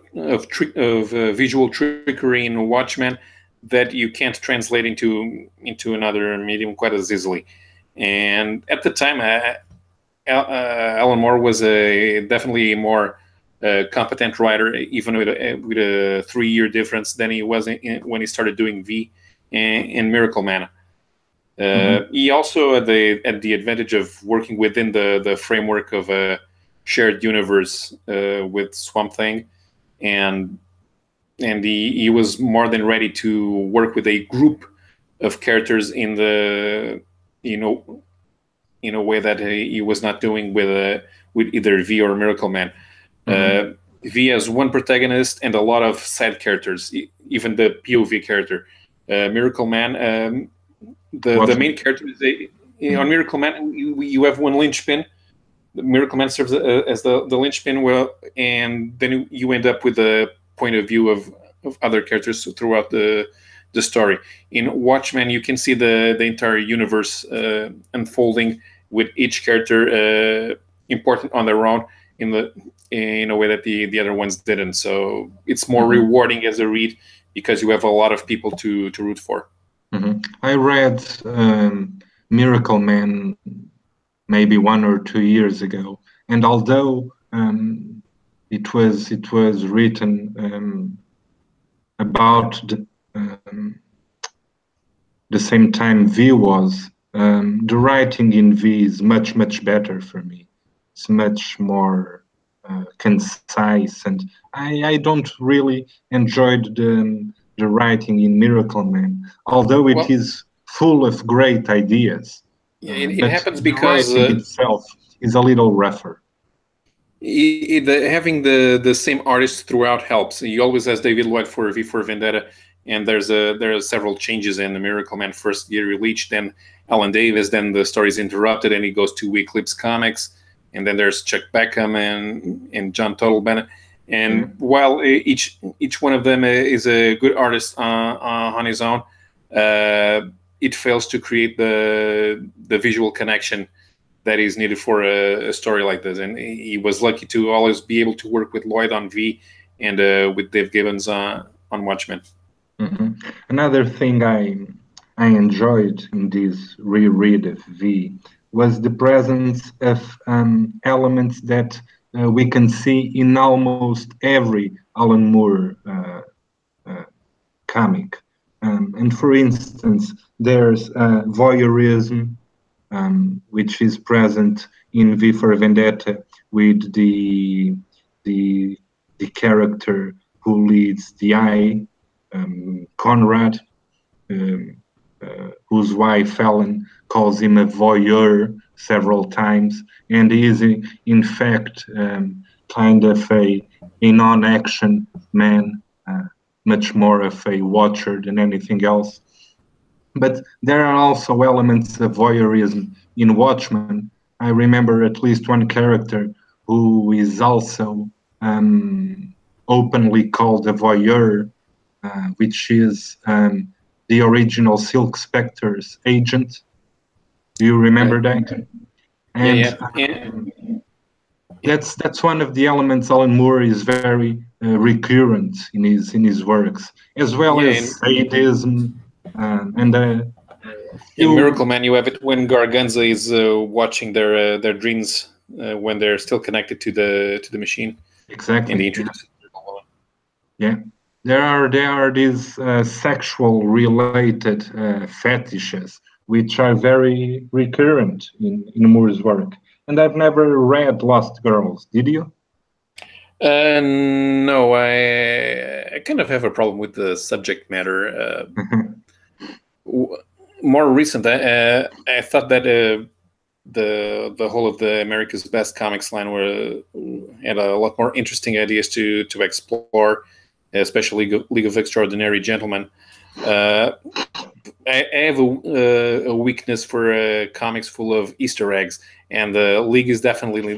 visual trickery in Watchmen that you can't translate into another medium quite as easily. And at the time, Alan Moore was definitely a more competent writer, even with a 3-year difference than he was when he started doing V and Miracle Man. He also had the advantage of working within the framework of a shared universe with Swamp Thing, and he was more than ready to work with a group of characters in a way that he was not doing with either V or Miracle Man. V has one protagonist and a lot of side characters, even the POV character. Miracle Man, the main character is on Miracle Man. You have one linchpin. The Miracle Man serves as the linchpin, and then you end up with the point of view of other characters throughout the story. In Watchmen, you can see the entire universe unfolding, with each character important on their own in a way that the other ones didn't. So it's more rewarding as a read because you have a lot of people to root for. I read Miracle Man maybe 1 or 2 years ago, and although it was written about the same time V was, the writing in V is much better for me. It's much more concise, and I don't really enjoyed the writing in Miracle Man, although it is full of great ideas. It happens because the writing itself is a little rougher. Having the same artist throughout helps. He always has David Lloyd for V for Vendetta, and there are several changes in the Miracle Man. First Gary Leach, then Alan Davis, then the story's interrupted, and he goes to Eclipse Comics, and then there's Chuck Beckham and John Total Bennett. And while each one of them is a good artist on his own, it fails to create the visual connection that is needed for a story like this. And he was lucky to always be able to work with Lloyd on V and with Dave Gibbons on Watchmen. Another thing I enjoyed in this reread of V was the presence of elements that we can see in almost every Alan Moore comic. And for instance, there's voyeurism, which is present in V for Vendetta with the character who leads the Eye, Conrad, whose wife Ellen calls him a voyeur several times, and he is in fact kind of a non-action man, much more of a watcher than anything else. But there are also elements of voyeurism in Watchmen. I remember at least one character who is also openly called a voyeur, which is the original Silk Spectre's agent. Do you remember that? And that's one of the elements Alan Moore is very recurrent in his works, as well as sadism. In Miracle Man, you have it when Garganza is watching their dreams when they're still connected to the machine. Exactly. And they introduce there are these sexual related fetishes which are very recurrent in Moore's work. And I've never read Lost Girls. Did you? No, I kind of have a problem with the subject matter. More recent, I thought that the whole of the America's Best Comics line had a lot more interesting ideas to explore, especially League of Extraordinary Gentlemen. I have a weakness for comics full of Easter eggs, and the League is definitely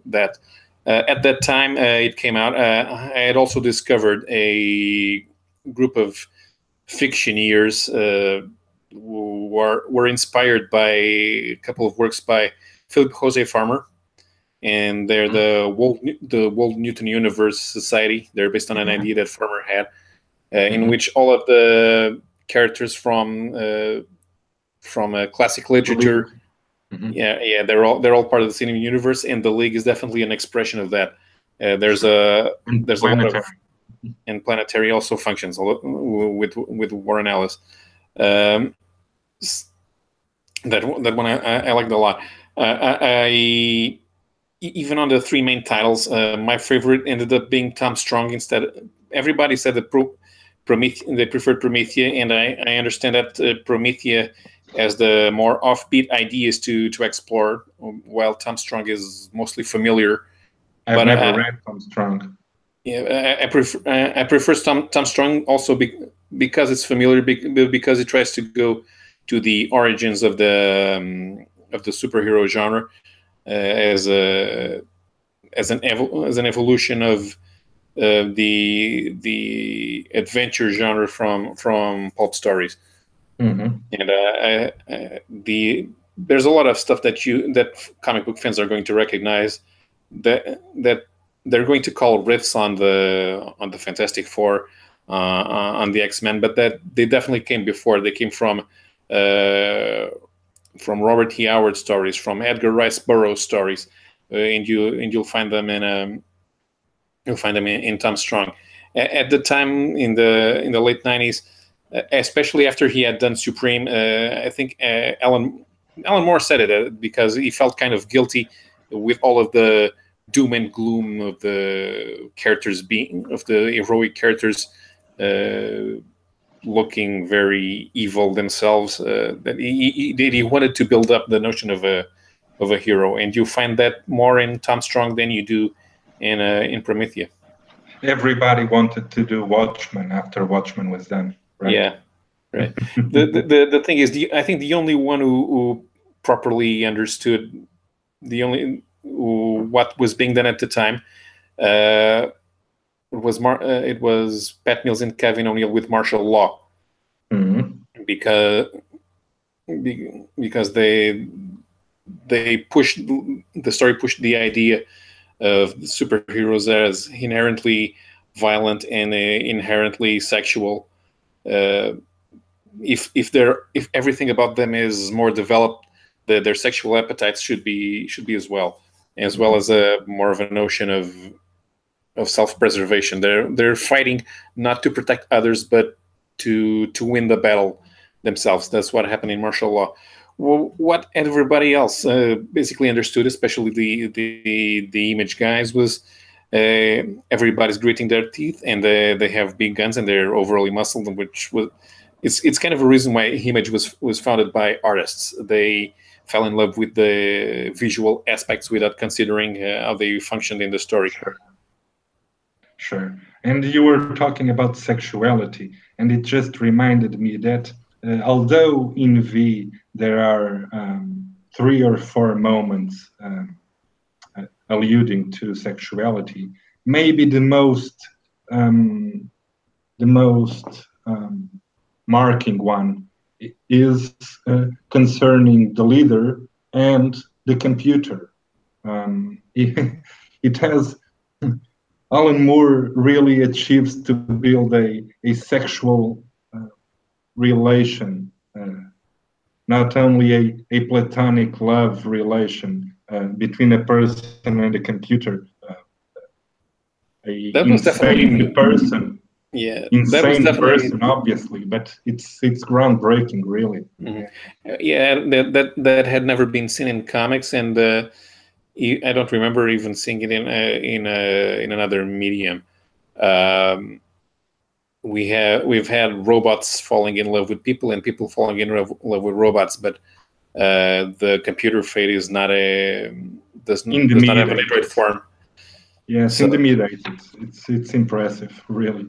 that. At that time it came out, I had also discovered a group of fictioneers who were inspired by a couple of works by Philip Jose Farmer, and they're the Wold Newton Universe Society. They're based on an idea that Farmer had, in which all of the characters from classic literature Yeah, they're all part of the cinema universe, and the League is definitely an expression of that. There's a lot of, and Planetary also functions with Warren Ellis. That one I liked a lot. Even on the three main titles, my favorite ended up being Tom Strong instead. Everybody said that they preferred Promethea, and I understand that Promethea has the more offbeat ideas to explore, while Tom Strong is mostly familiar. I've never read Tom Strong. Yeah, I prefer Tom Strong also because it's familiar, because it tries to go to the origins of the superhero genre as an evolution of the adventure genre from pulp stories. And there's a lot of stuff that comic book fans are going to recognize that they're going to call riffs on the Fantastic Four, on the X-Men, but that they definitely came before. They came from Robert T. Howard stories, from Edgar Rice Burroughs stories, and you'll find them in Tom Strong. At the time, in the late 90s, especially after he had done Supreme, I think Alan Moore said it because he felt kind of guilty with all of the doom and gloom of the heroic characters looking very evil themselves. That he wanted to build up the notion of a hero, and you find that more in Tom Strong than you do in Promethea. Everybody wanted to do Watchmen after Watchmen was done. Right? Yeah, right. the thing is, I think the only one who properly understood what was being done at the time it was Pat Mills and Kevin O'Neill with martial law, because they pushed the idea of superheroes as inherently violent and inherently sexual. If everything about them is more developed, their sexual appetites should be as well as more of a notion of self-preservation. They're fighting not to protect others, but to win the battle themselves. That's what happened in martial law. Well, what everybody else basically understood, especially the Image guys, was everybody's gritting their teeth, and they have big guns, and they're overly muscled, which was it's kind of a reason why Image was founded by artists. They fell in love with the visual aspects without considering how they functioned in the story. Sure. And you were talking about sexuality, and it just reminded me that although in V there are 3 or 4 moments alluding to sexuality, maybe the most marking one is concerning the leader and the computer. It has Alan Moore really achieves to build a sexual relation, not only a platonic love relation between a person and a computer. That was definitely person. Yeah, insane person, obviously, but it's groundbreaking, really. Yeah, that had never been seen in comics, and I don't remember even seeing it in another medium. We've had robots falling in love with people and people falling in love with robots, but the computer fate is not does not have an android form. Yes, so, in the mid-80s, it's impressive, really.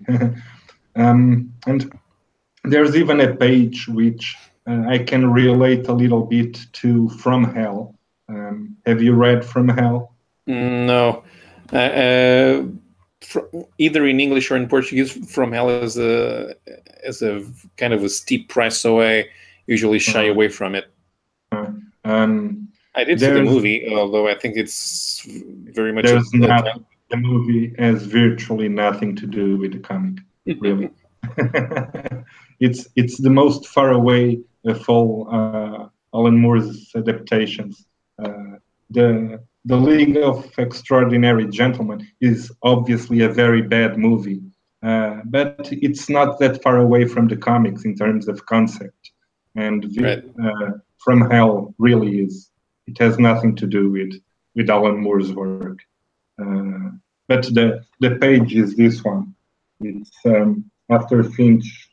And there's even a page which I can relate a little bit to From Hell. Have you read From Hell? No. Either in English or in Portuguese, From Hell is a kind of a steep price, so I usually shy away from it. I did see the movie, although I think it's very much. The movie has virtually nothing to do with the comic, really. It's the most far away of all Alan Moore's adaptations. The League of Extraordinary Gentlemen is obviously a very bad movie, but it's not that far away from the comics in terms of concept. And From Hell really is. It has nothing to do with Alan Moore's work. But the page is this one. It's after Finch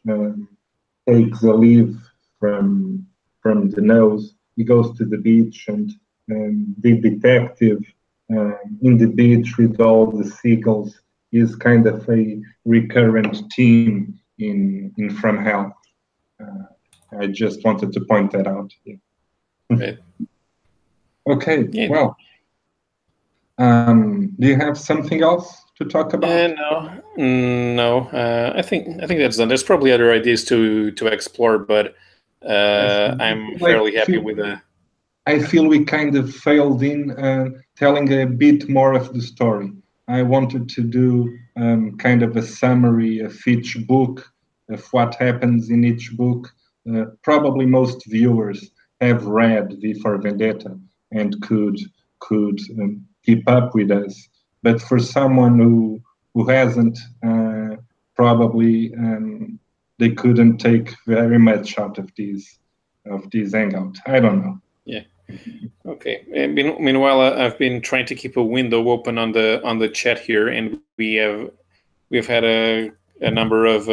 takes a leave from the nose, he goes to the beach, and the detective in the beach with all the seagulls is kind of a recurrent theme in From Hell. I just wanted to point that out. Yeah. Right. Okay. Yeah. Well, do you have something else to talk about? No. I think that's done. There's probably other ideas to explore, but I'm fairly happy with the. I feel we kind of failed in telling a bit more of the story. I wanted to do kind of a summary of each book, of what happens in each book. Probably most viewers have read V for Vendetta and could keep up with us. But for someone who hasn't, probably they couldn't take very much out of these hangout. I don't know. Yeah. Okay. Meanwhile, I've been trying to keep a window open on the chat here, and we've had a number of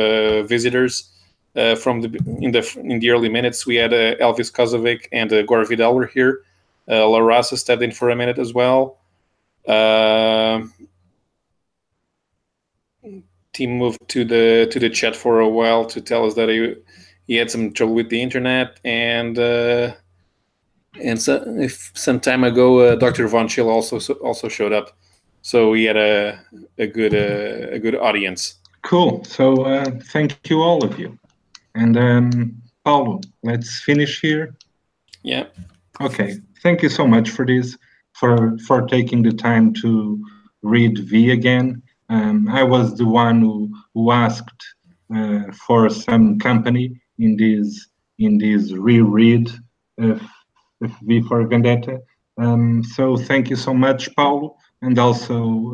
visitors in the early minutes. We had Elvis Kozovic and Gore Vidal were here. Larasa stepped in for a minute as well. Tim moved to the chat for a while to tell us that he had some trouble with the internet, and so if some time ago Dr. Von Schill also showed up, so we had a good audience. Cool. So thank you all of you, and Paulo, let's finish here. Yeah. Okay. Thank you so much for this, for taking the time to read V again. I was the one who asked for some company in this reread of V for Vendetta. So thank you so much, Paulo, and also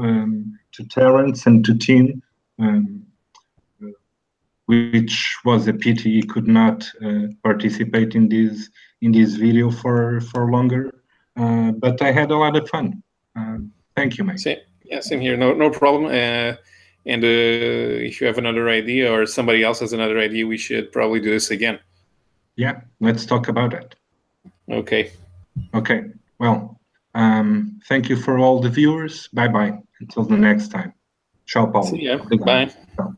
to Terence and to Tim, which was a pity he could not participate in this video for longer. But I had a lot of fun. Thank you, mate. Same here. No problem. And if you have another idea or somebody else has another idea, we should probably do this again. Yeah, let's talk about it. Okay. Okay. Well, thank you for all the viewers. Bye-bye. Until the next time. Ciao, Paulo. See ya. Bye. Ciao.